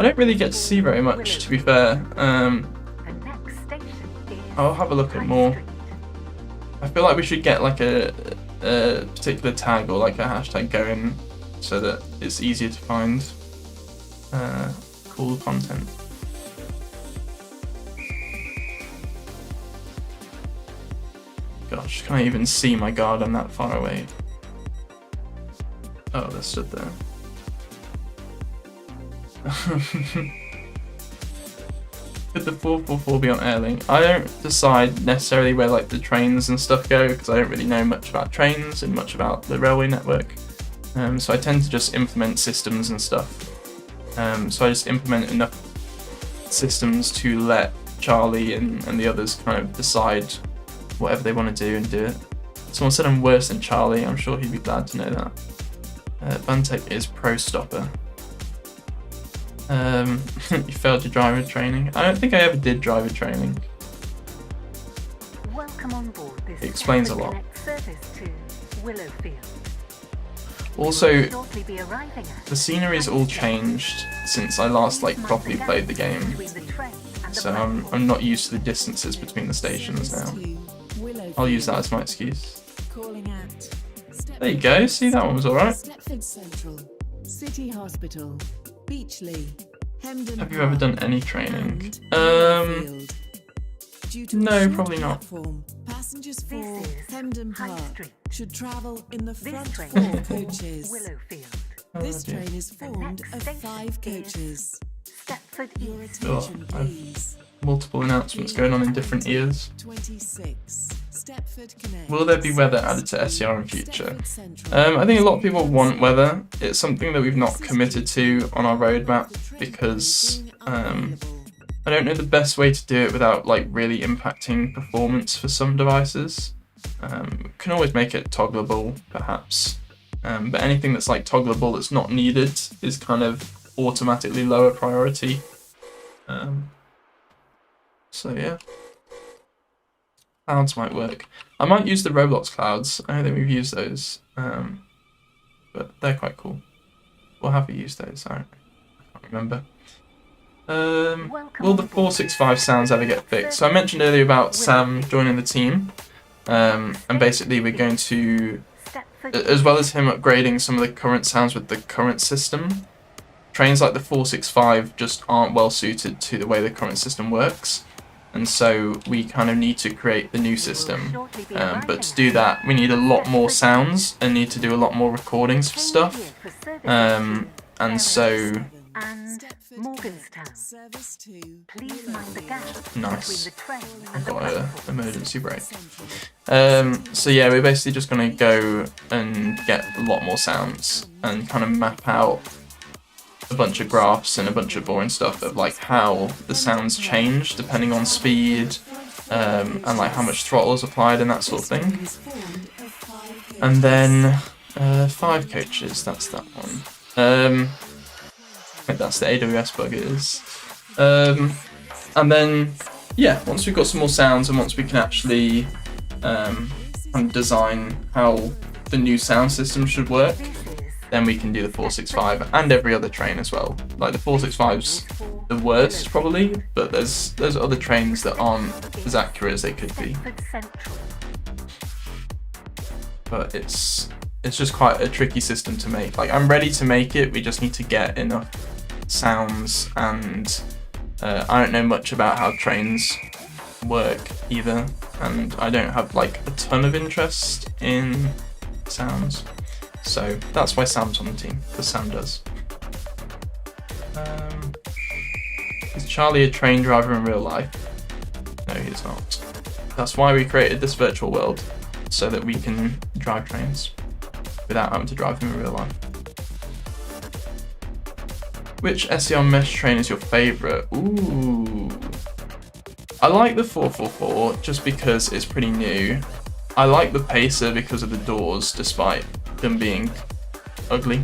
[SPEAKER 1] I don't really get to see very much, to be fair. I'll have a look at more. I feel like we should get like a particular tag or like a hashtag going so that it's easier to find cool content. Gosh, can I even see my guard? I'm that far away. Oh, they stood there. Could the 444 be on Airlink? I don't decide necessarily where like the trains and stuff go because I don't really know much about trains and much about the railway network. So I tend to just implement systems and stuff. So I just implement enough systems to let Charlie and the others kind of decide whatever they want to do and do it. Someone said I'm worse than Charlie. I'm sure he'd be glad to know that. Bantech is pro stopper. You failed your driver training. I don't think I ever did driver training.
[SPEAKER 2] Welcome on board this
[SPEAKER 1] It explains a lot.
[SPEAKER 2] service to Willowfield.
[SPEAKER 1] Also,
[SPEAKER 2] We will shortly be arriving at
[SPEAKER 1] the scenery's all changed since I last like properly played the game.
[SPEAKER 2] between the train and the
[SPEAKER 1] So
[SPEAKER 2] platform.
[SPEAKER 1] I'm not used to the distances between the stations now. I'll use that as my excuse. There you go, see, that one was alright.
[SPEAKER 3] Stepford Central, City Hospital, Beachley, Hemden
[SPEAKER 1] Have you ever done any training? No, probably not.
[SPEAKER 3] Passengers for
[SPEAKER 2] This is
[SPEAKER 3] Hemden
[SPEAKER 2] High
[SPEAKER 3] Park
[SPEAKER 2] Street.
[SPEAKER 3] should travel in the
[SPEAKER 2] This
[SPEAKER 3] front
[SPEAKER 2] train
[SPEAKER 3] 4
[SPEAKER 2] is for
[SPEAKER 3] coaches.
[SPEAKER 2] Willowfield.
[SPEAKER 3] This
[SPEAKER 1] dear.
[SPEAKER 3] train is formed
[SPEAKER 2] next
[SPEAKER 3] of
[SPEAKER 2] station
[SPEAKER 3] 5
[SPEAKER 2] is
[SPEAKER 3] coaches.
[SPEAKER 2] Stepford
[SPEAKER 3] Your
[SPEAKER 2] East.
[SPEAKER 3] attention,
[SPEAKER 1] Oh, I've-
[SPEAKER 3] please.
[SPEAKER 1] Multiple announcements going on in different ears.
[SPEAKER 3] 26. Stepford Connect.
[SPEAKER 1] Will there be weather added to SCR in future?
[SPEAKER 3] Stepford Central.
[SPEAKER 1] I think a lot of people want weather. It's something that we've not committed to on our roadmap because I don't know the best way to do it without like really impacting performance for some devices. Can always make it toggleable perhaps, but anything that's like toggleable that's not needed is kind of automatically lower priority. So yeah. Clouds might work. I might use the Roblox clouds. I don't think we've used those, but they're quite cool. Or have we used those? I can't remember. Will the 465 sounds ever get fixed? So I mentioned earlier about Sam joining the team, and basically we're going to, as well as him upgrading some of the current sounds with the current system, trains like the 465 just aren't well suited to the way the current system works. And so we kind of need to create the new system. But to do that, we need a lot more sounds and need to do a lot more recordings for stuff. And so
[SPEAKER 2] and
[SPEAKER 3] Stepford
[SPEAKER 2] Morganstown.
[SPEAKER 3] Connect, service to
[SPEAKER 2] Please mind the gap
[SPEAKER 1] Nice.
[SPEAKER 2] between the train and the
[SPEAKER 1] Got an
[SPEAKER 2] platform.
[SPEAKER 1] emergency brake.
[SPEAKER 3] Central.
[SPEAKER 1] So yeah, we're basically just going to go and get a lot more sounds and kind of map out a bunch of graphs and a bunch of boring stuff of like how the sounds change depending on speed, and like how much throttle is applied and that sort of thing. And then 5 coaches, that's that one. I think that's the AWS bug it is. And then yeah, once we've got some more sounds and once we can actually kind of design how the new sound system should work, then we can do the 465 and every other train as well. Like the 465's the worst probably, but there's other trains that aren't as accurate as they could be.
[SPEAKER 2] Stepford Central.
[SPEAKER 1] But it's just quite a tricky system to make. Like I'm ready to make it, we just need to get enough sounds, and I don't know much about how trains work either, and I don't have like a ton of interest in sounds. So that's why Sam's on the team, because Sam does. Is Charlie a train driver in real life? No, he's not. That's why we created this virtual world, so that we can drive trains without having to drive them in real life. Which SCR mesh train is your favourite? Ooh. I like the 444 just because it's pretty new. I like the Pacer because of the doors, despite them being ugly.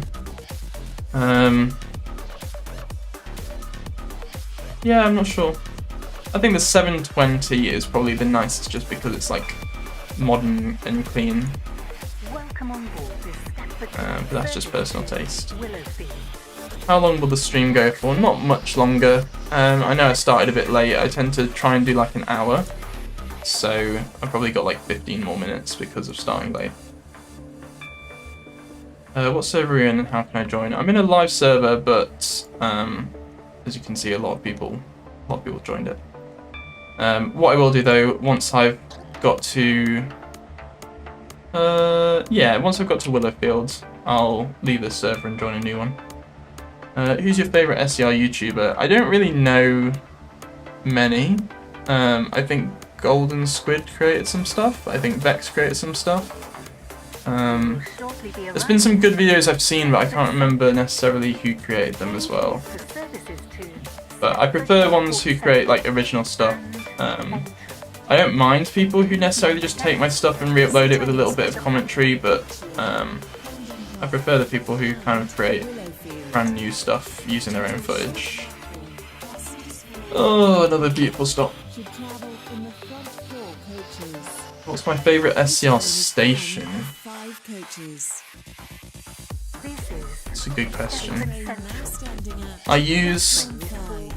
[SPEAKER 1] Yeah, I'm not sure. I think the 720 is probably the nicest just because it's like modern and clean.
[SPEAKER 2] Welcome on board this Stepford
[SPEAKER 1] But that's just personal taste.
[SPEAKER 2] Willowfield.
[SPEAKER 1] How long will the stream go for? Not much longer. I know I started a bit late. I tend to try and do like an hour. So I've probably got like 15 more minutes because of starting late. What server are you in and how can I join? I'm in a live server, but as you can see, a lot of people joined it. What I will do though, once I've got to Willowfield, I'll leave this server and join a new one. Who's your favourite SCR YouTuber? I don't really know many. I think Golden Squid created some stuff. I think Vex created some stuff. There's been some good videos I've seen, but I can't remember necessarily who created them as well. But I prefer ones who create like original stuff. I don't mind people who necessarily just take my stuff and re-upload it with a little bit of commentary, but I prefer the people who kind of create brand new stuff using their own footage. Oh, another beautiful stop. What's my favourite SCR station? It's a good question. I use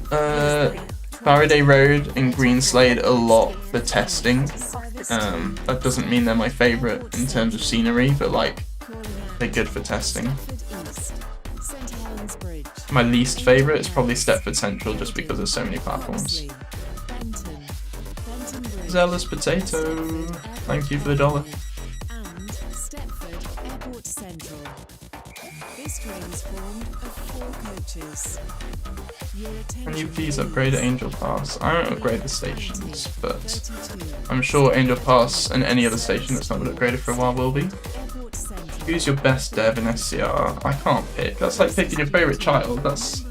[SPEAKER 1] Faraday Road and Greenslade a lot for testing. That doesn't mean they're my favourite in terms of scenery, but like they're good for testing. My least favourite is probably Stepford Central just because there's so many platforms. Zealous Potato, thank you for the $1.
[SPEAKER 3] And Stepford Airport Central. This train is formed of 4 coaches.
[SPEAKER 1] Can you please upgrade Angel Pass? I don't upgrade the stations, but I'm sure Angel Pass and any other station that's not been upgraded for a while will be. Who's your best dev in SCR? I can't pick. That's like picking your favourite child. That's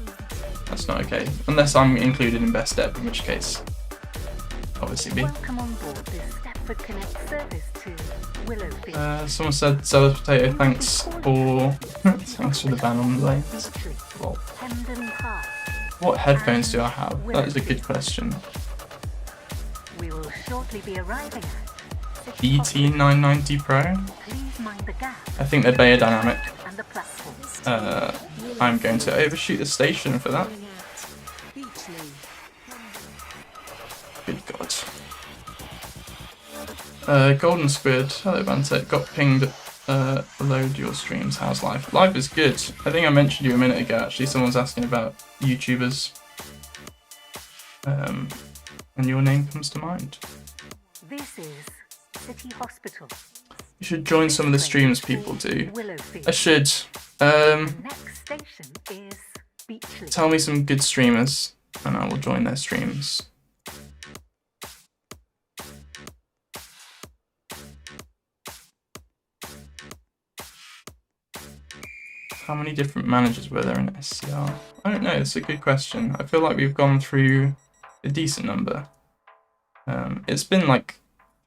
[SPEAKER 1] not okay. Unless I'm included in best dev, in which case, obviously me.
[SPEAKER 2] Welcome on board this Stepford Connect service to Willowfield.
[SPEAKER 1] Someone said Zealous Potato, thanks for the ban on the lanes. Well,
[SPEAKER 2] Hendon Park.
[SPEAKER 1] what headphones do I have? That is a good question.
[SPEAKER 2] We will shortly be arriving at
[SPEAKER 1] BT990 Pro?
[SPEAKER 2] Please mind the gap
[SPEAKER 1] I think they're Dynamic.
[SPEAKER 2] and the platform.
[SPEAKER 1] I'm going to overshoot the station for that. Good God. Golden Squid, hello Bantet, got pinged, load your streams, how's life? Life is good. I think I mentioned you a minute ago actually, someone's asking about YouTubers. And your name comes to mind.
[SPEAKER 2] This is City Hospital.
[SPEAKER 1] You should join some of the streams people do.
[SPEAKER 2] Willowfield.
[SPEAKER 1] I should.
[SPEAKER 2] Next station is speechless.
[SPEAKER 1] Tell me some good streamers and I will join their streams. How many different managers were there in SCR? I don't know, it's a good question. I feel like we've gone through a decent number. It's been like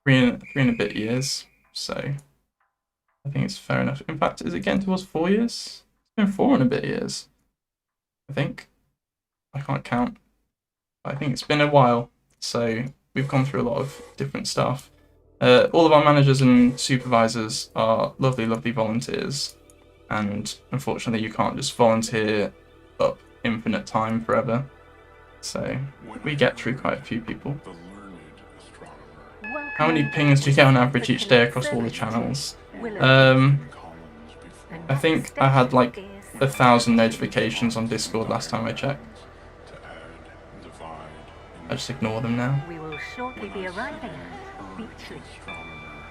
[SPEAKER 1] three and a bit years, so I think it's fair enough. In fact, is it getting towards 4 years? It's been 4 and a bit years, I think. I can't count. I think it's been a while, so we've gone through a lot of different stuff. All of our managers and supervisors are lovely, lovely volunteers. And unfortunately, you can't just volunteer up infinite time forever. So we get through quite a few people. How many pings do you get on average each day across all the channels? I think I had like 1,000 notifications on Discord last time I checked. I just ignore them now.
[SPEAKER 2] We will shortly be arriving at Beachley.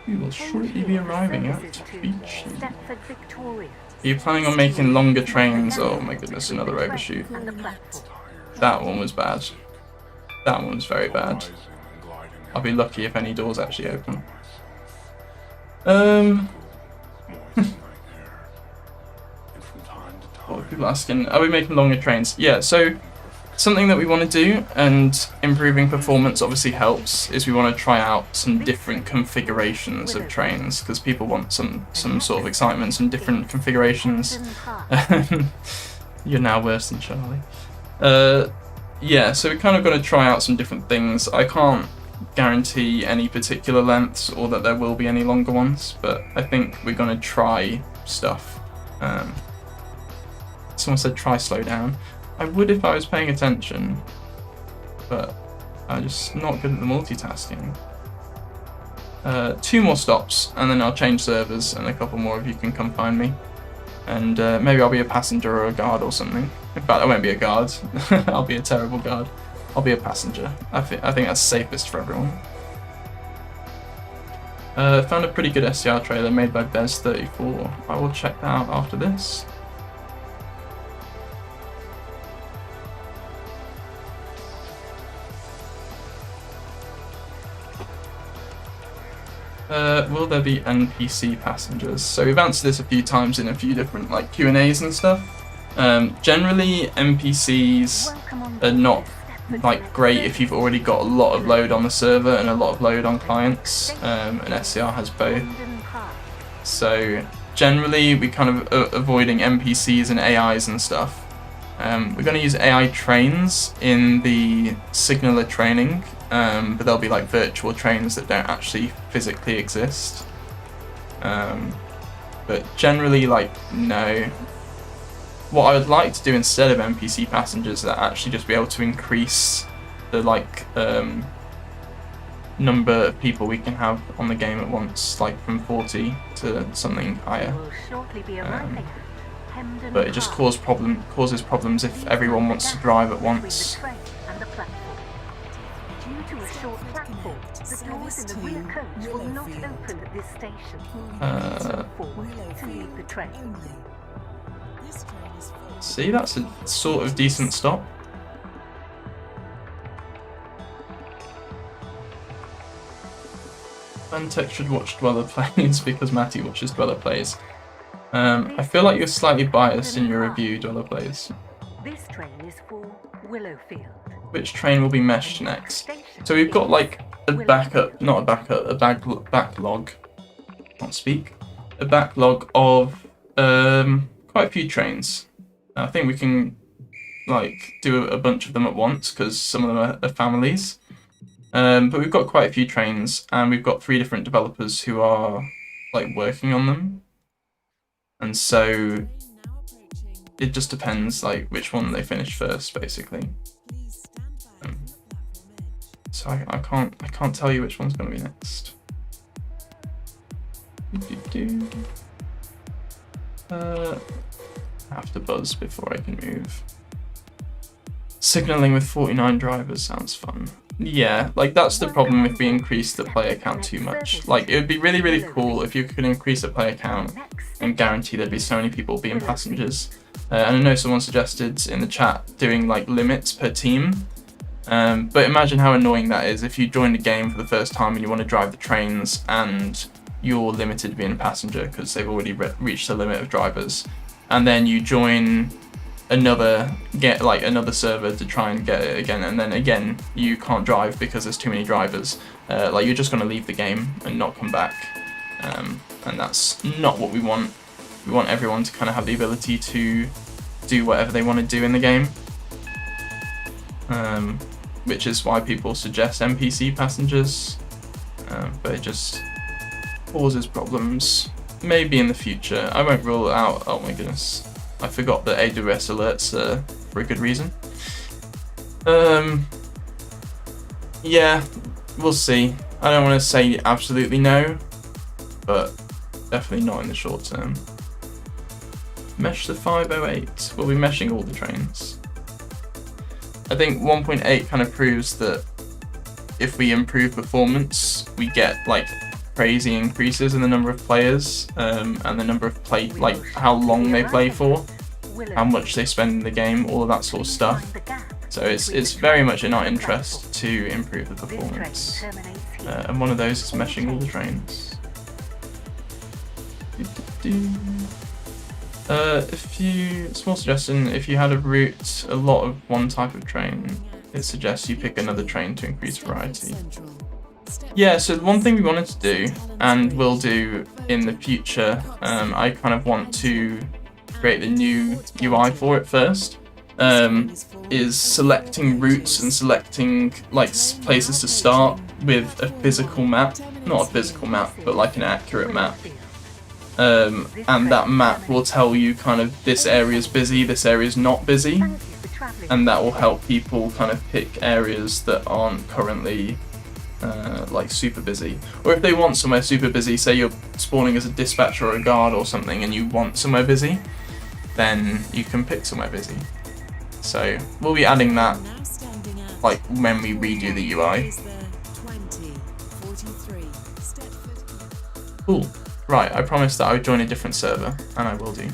[SPEAKER 1] We will shortly be arriving at Beachley.
[SPEAKER 2] Stepford Victoria.
[SPEAKER 1] Are you planning on making longer trains? Oh my goodness, another overshoot.
[SPEAKER 2] And the platform.
[SPEAKER 1] That one was bad. That one was very bad. I'll be lucky if any doors actually open. What are people asking? Are we making longer trains? Yeah, so something that we want to do, and improving performance obviously helps, is we want to try out some different configurations of trains, because people want some sort of excitement, some different configurations. You're now worse than Charlie. Yeah, so we're kind of going to try out some different things. I can't guarantee any particular lengths or that there will be any longer ones, but I think we're going to try stuff. Someone said try slow down. I would if I was paying attention, but I'm just not good at the multitasking. 2 more stops, and then I'll change servers, and a couple more of you can come find me. And maybe I'll be a passenger or a guard or something. In fact, I won't be a guard. I'll be a terrible guard. I'll be a passenger. I think that's safest for everyone. Found a pretty good SCR trailer made by Bez34. I will check that out after this. Will there be NPC passengers? So we've answered this a few times in a few different like Q&As and stuff. Generally, NPCs are not like great if you've already got a lot of load on the server and a lot of load on clients, and SCR has both. So generally, we kind of avoiding NPCs and AIs and stuff. We're going to use AI trains in the signaler training, but they'll be like virtual trains that don't actually physically exist. But generally, like, no. What I would like to do instead of NPC passengers is actually just be able to increase the like number of people we can have on the game at once, like from 40 to something higher. But it just causes problems if everyone wants to drive at once.
[SPEAKER 2] Due to a short platform, the doors in the rear coach will not open at this station. Forward to leave the train.
[SPEAKER 1] See, that's a sort of decent stop. Fantech should watch Dweller Plays because Matty watches Dweller Plays. I feel like you're slightly biased in your review, Dweller Plays.
[SPEAKER 2] This train is for Willowfield.
[SPEAKER 1] Which train will be meshed next? So we've got like a backup, not a backup, a backlog. Can't speak. A backlog of quite a few trains. I think we can like do a bunch of them at once because some of them are families. But we've got quite a few trains, and we've got 3 different developers who are like working on them. And so it just depends like which one they finish first, basically. So I can't tell you which one's going to be next. I have to buzz before I can move. Signaling with 49 drivers sounds fun. Yeah, like that's the problem if we increase the player count too much. Like it would be really, really cool if you could increase the player count and guarantee there'd be so many people being passengers. And I know someone suggested in the chat doing like limits per team. But imagine how annoying that is if you join the game for the first time and you want to drive the trains and you're limited to being a passenger because they've already reached the limit of drivers, and then you join another server to try and get it again, and then again you can't drive because there's too many drivers. Like you're just going to leave the game and not come back, and that's not what we want. We want everyone to kind of have the ability to do whatever they want to do in the game, which is why people suggest NPC passengers, but it just causes problems. Maybe in the future. I won't rule it out. Oh my goodness, I forgot that AWS alerts are for a good reason. Yeah, we'll see. I don't want to say absolutely no, but definitely not in the short term. Mesh the 508. We'll be meshing all the trains. I think 1.8 kind of proves that if we improve performance, we get like crazy increases in the number of players, and the number of like how long they play for, how much they spend in the game, all of that sort of stuff. So it's very much in our interest to improve the performance, and one of those is meshing all the trains. Small suggestion, if you had a route a lot of one type of train, it suggests you pick another train to increase variety. Yeah, so one thing we wanted to do, and will do in the future, I kind of want to create the new UI for it first, is selecting routes and selecting like places to start with a physical map. Not a physical map, but like an accurate map. And that map will tell you kind of this area is busy, this area is not busy, and that will help people kind of pick areas that aren't currently like super busy. Or if they want somewhere super busy, say you're spawning as a dispatcher or a guard or something and you want somewhere busy, then you can pick somewhere busy. So we'll be adding that like when we redo the UI. Cool. Right, I promised that I would join a different server, and I will do.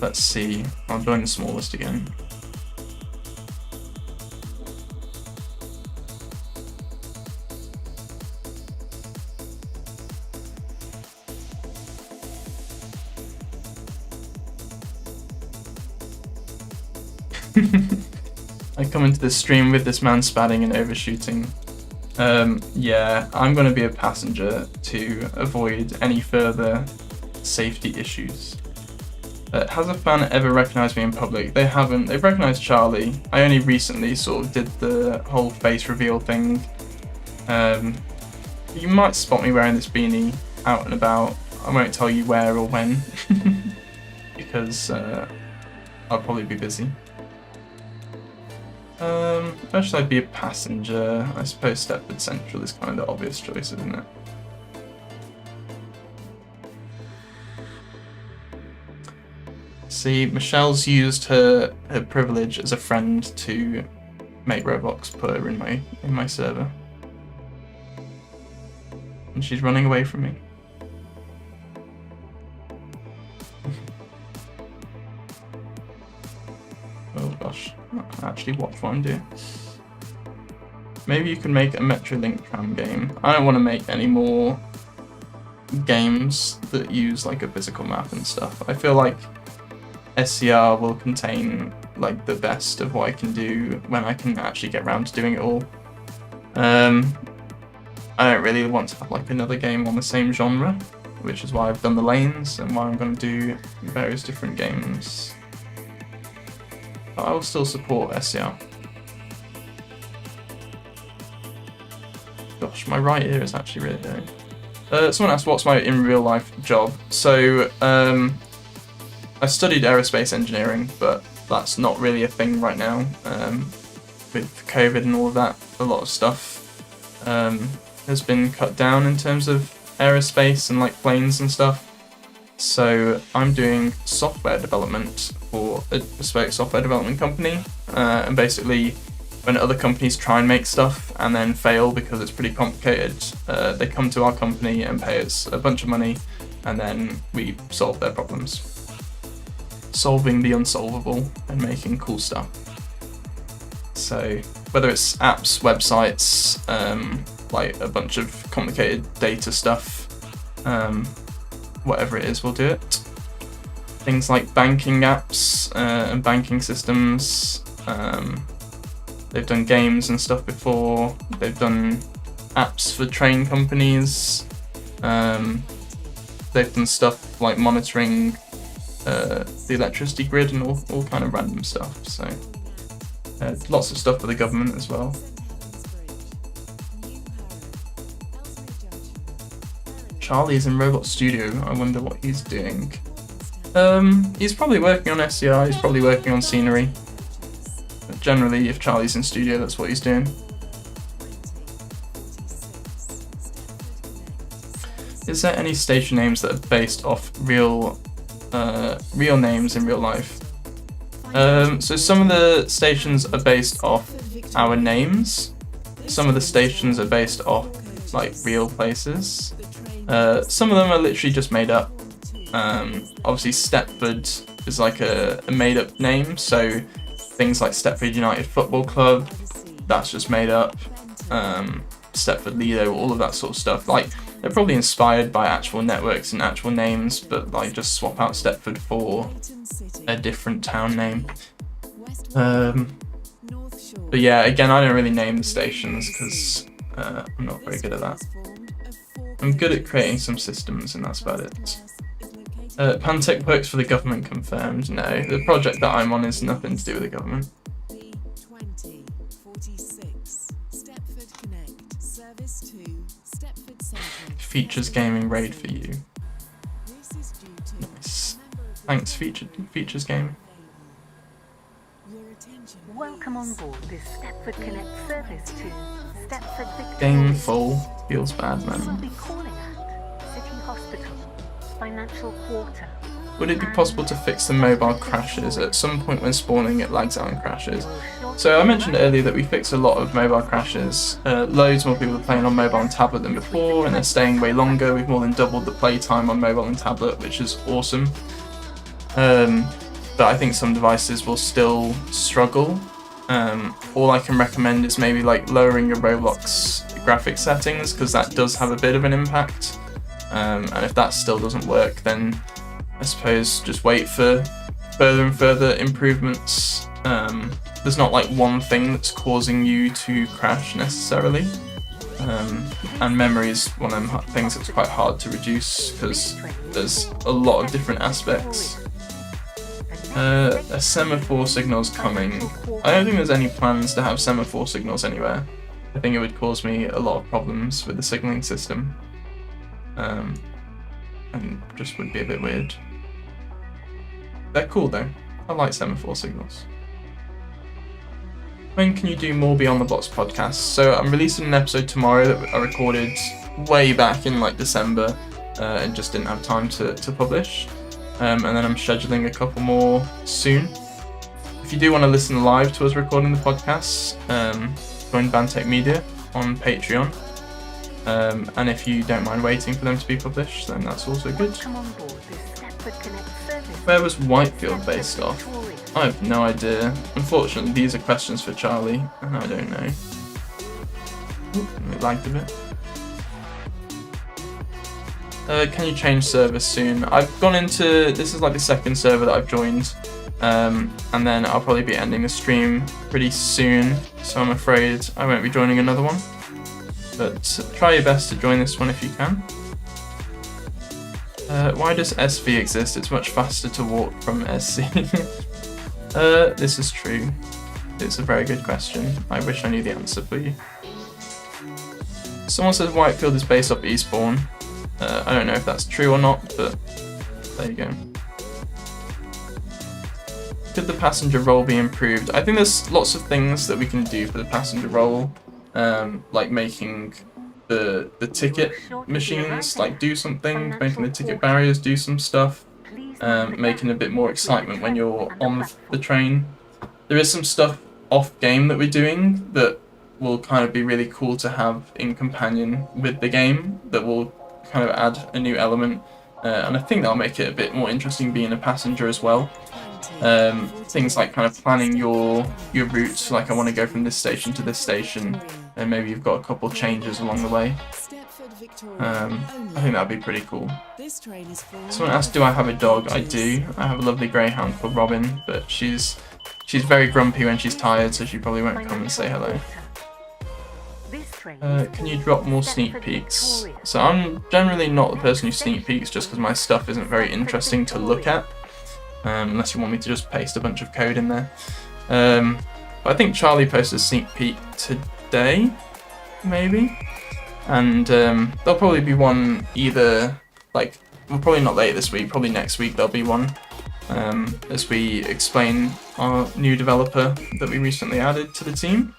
[SPEAKER 1] Let's see, I'll join the smallest again. I come into this stream with this man spatting and overshooting. Yeah, I'm going to be a passenger to avoid any further safety issues. Has a fan ever recognised me in public? They haven't. They've recognised Charlie. I only recently sort of did the whole face reveal thing. You might spot me wearing this beanie out and about. I won't tell you where or when, because I'll probably be busy. Where should I be a passenger? I suppose Stepford Central is kind of the obvious choice, isn't it? See, Michelle's used her privilege as a friend to make Roblox put her in my server. And she's running away from me. Oh gosh, I can't actually watch what I'm doing. Maybe you can make a Metrolink tram game. I don't want to make any more games that use like a physical map and stuff. I feel like SCR will contain like the best of what I can do when I can actually get around to doing it all. I don't really want to have like another game on the same genre, which is why I've done the lanes and why I'm going to do various different games. But I will still support SCR. Gosh, my right ear is actually really hurting. Someone asked what's my in real life job. So I studied aerospace engineering, but that's not really a thing right now. With COVID and all of that, a lot of stuff has been cut down in terms of aerospace and like planes and stuff. So I'm doing software development for a bespoke software development company, and basically when other companies try and make stuff and then fail because it's pretty complicated, they come to our company and pay us a bunch of money, and then we solve their problems. Solving the unsolvable and making cool stuff. So whether it's apps, websites, like a bunch of complicated data stuff, whatever it is, we'll do it. Things like banking apps and banking systems. They've done games and stuff before. They've done apps for train companies. They've done stuff like monitoring the electricity grid and all kind of random stuff. So lots of stuff for the government as well. Charlie's in Roblox Studio. I wonder what he's doing. He's probably working on SCR. He's probably working on scenery. But generally, if Charlie's in studio, that's what he's doing. Is there any station names that are based off real names in real life? So some of the stations are based off our names. Some of the stations are based off like real places. Some of them are literally just made up. Obviously Stepford is like a made up name, so things like Stepford United Football Club, that's just made up. Stepford Lido, all of that sort of stuff. Like, they're probably inspired by actual networks and actual names, but like just swap out Stepford for a different town name. But yeah, again, I don't really name the stations because I'm not very good at that. I'm good at creating some systems, and that's about it. Pantech works for the government, confirmed. No, the project that I'm on is nothing to do with the government. Features Gaming raid for you. Nice. Thanks, Features Gaming.
[SPEAKER 2] Welcome on board this Stepford Connect service to Stepford Victoria.
[SPEAKER 1] Game full. Feels bad,
[SPEAKER 2] We'll
[SPEAKER 1] man.
[SPEAKER 2] be calling at City Hospital, Financial Quarter.
[SPEAKER 1] Would it be possible to fix the mobile crashes? At some point when spawning, it lags out and crashes. So I mentioned earlier that we fixed a lot of mobile crashes. Loads more people are playing on mobile and tablet than before, and they're staying way longer. We've more than doubled the play time on mobile and tablet, which is awesome. But I think some devices will still struggle. All I can recommend is maybe like lowering your Roblox graphics settings, because that does have a bit of an impact. And if that still doesn't work, then I suppose just wait for further and further improvements. There's not like one thing that's causing you to crash necessarily. And memory is one of them things that's quite hard to reduce because there's a lot of different aspects. A semaphore signal's coming. I don't think there's any plans to have semaphore signals anywhere. I think it would cause me a lot of problems with the signaling system. And just would be a bit weird. They're cool though. I like semaphore signals. When can you do more Beyond the Box podcasts? So I'm releasing an episode tomorrow that I recorded way back in like December and just didn't have time to publish. And then I'm scheduling a couple more soon. If you do want to listen live to us recording the podcasts, join Bantech Media on Patreon. And if you don't mind waiting for them to be published, then that's also good. Where was Whitefield based off? I have no idea. Unfortunately, these are questions for Charlie, and I don't know. Ooh, it lagged a bit. Can you change servers soon? I've gone into, this is like the second server that I've joined, and then I'll probably be ending the stream pretty soon, so I'm afraid I won't be joining another one. But try your best to join this one if you can. Why does SV exist? It's much faster to walk from SC. This is true. It's a very good question. I wish I knew the answer for you. Someone says Whitefield is based off Eastbourne. I don't know if that's true or not, but there you go. Could the passenger role be improved? I think there's lots of things that we can do for the passenger role, like making the ticket machines like do something, making the ticket barriers do some stuff, making a bit more excitement when you're on the train. There is some stuff off game that we're doing that will kind of be really cool to have in companion with the game, that will kind of add a new element, and I think that'll make it a bit more interesting being a passenger as well. Things like kind of planning your route, like I want to go from this station to this station, and maybe you've got a couple changes along the way. I think that'd be pretty cool. Someone asked, do I have a dog? I do. I have a lovely greyhound called Robin, but she's very grumpy when she's tired, so she probably won't come and say hello. Can you drop more sneak peeks? So I'm generally not the person who sneak peeks just because my stuff isn't very interesting to look at, unless you want me to just paste a bunch of code in there. But I think Charlie posted a sneak peek today, maybe, and there'll probably be one either, like, well, probably not late this week, probably next week there'll be one, as we explain our new developer that we recently added to the team.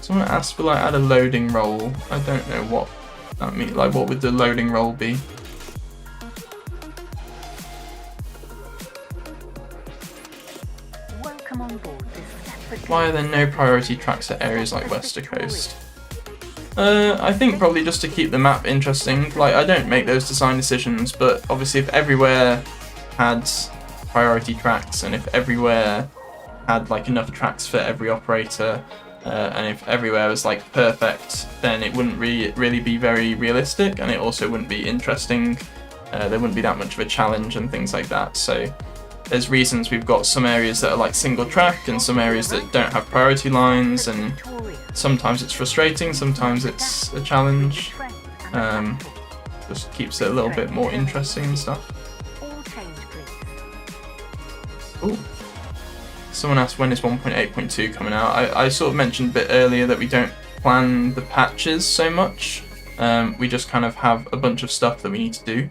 [SPEAKER 1] Someone asked, will I add a loading role? I don't know what that means. Like, what would the loading role be?
[SPEAKER 2] Welcome on board this
[SPEAKER 1] Why are there no priority tracks at areas like Wester Coast? I think probably just to keep the map interesting. Like, I don't make those design decisions, but obviously if everywhere had priority tracks, and if everywhere had like enough tracks for every operator, and if everywhere was like perfect, then it wouldn't really be very realistic, and it also wouldn't be interesting. There wouldn't be that much of a challenge and things like that. So there's reasons we've got some areas that are like single track and some areas that don't have priority lines, and sometimes it's frustrating, sometimes it's a challenge. Just keeps it a little bit more interesting and stuff. Ooh. Someone asked, when is 1.8.2 coming out? I sort of mentioned a bit earlier that we don't plan the patches so much. We just kind of have a bunch of stuff that we need to do.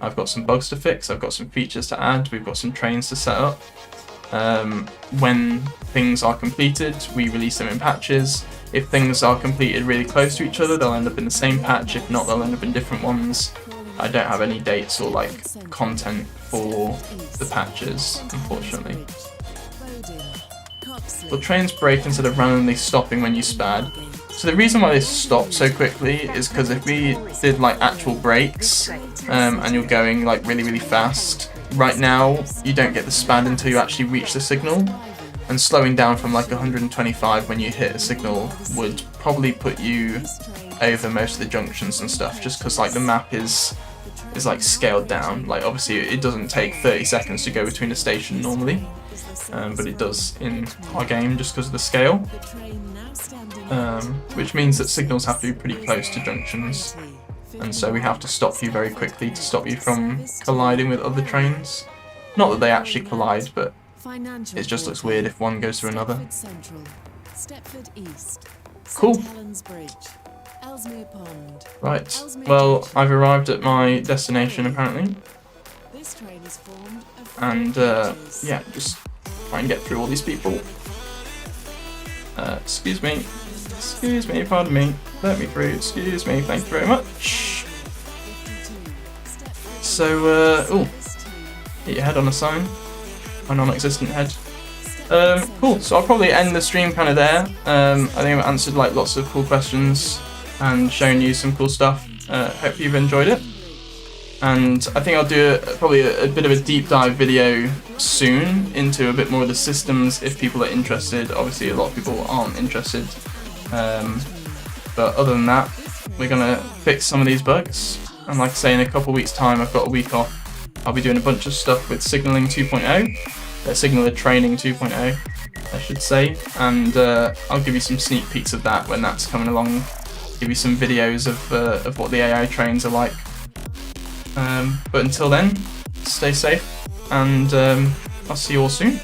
[SPEAKER 1] I've got some bugs to fix, I've got some features to add, we've got some trains to set up. When things are completed, we release them in patches. If things are completed really close to each other, they'll end up in the same patch. If not, they'll end up in different ones. I don't have any dates or like content for the patches, unfortunately. Will trains brake instead of randomly stopping when you spad? So the reason why they stop so quickly is because if we did like actual brakes, and you're going like really fast, right now you don't get the spad until you actually reach the signal, and slowing down from like 125 when you hit a signal would probably put you over most of the junctions and stuff, just because like the map is like scaled down. Like obviously it doesn't take 30 seconds to go between a station normally, but it does in our game just because of the scale, which means that signals have to be pretty close to junctions, and so we have to stop you very quickly to stop you from colliding with other trains. Not that they actually collide, but it just looks weird if one goes through another. Cool. Right, well, I've arrived at my destination apparently, and yeah, just try and get through all these people. Excuse me, pardon me, let me through, excuse me, thank you very much. So, oh, hit your head on a sign, my non-existent head. Cool, so I'll probably end the stream kind of there. I think I've answered like lots of cool questions and shown you some cool stuff. Hope you've enjoyed it. And I think I'll do probably a bit of a deep dive video soon into a bit more of the systems if people are interested. Obviously a lot of people aren't interested. But other than that, we're going to fix some of these bugs. And like I say, in a couple of weeks time, I've got a week off. I'll be doing a bunch of stuff with signaling 2.0, signaler training 2.0, I should say. And I'll give you some sneak peeks of that when that's coming along. Give you some videos of what the AI trains are like. But until then, stay safe, and I'll see you all soon.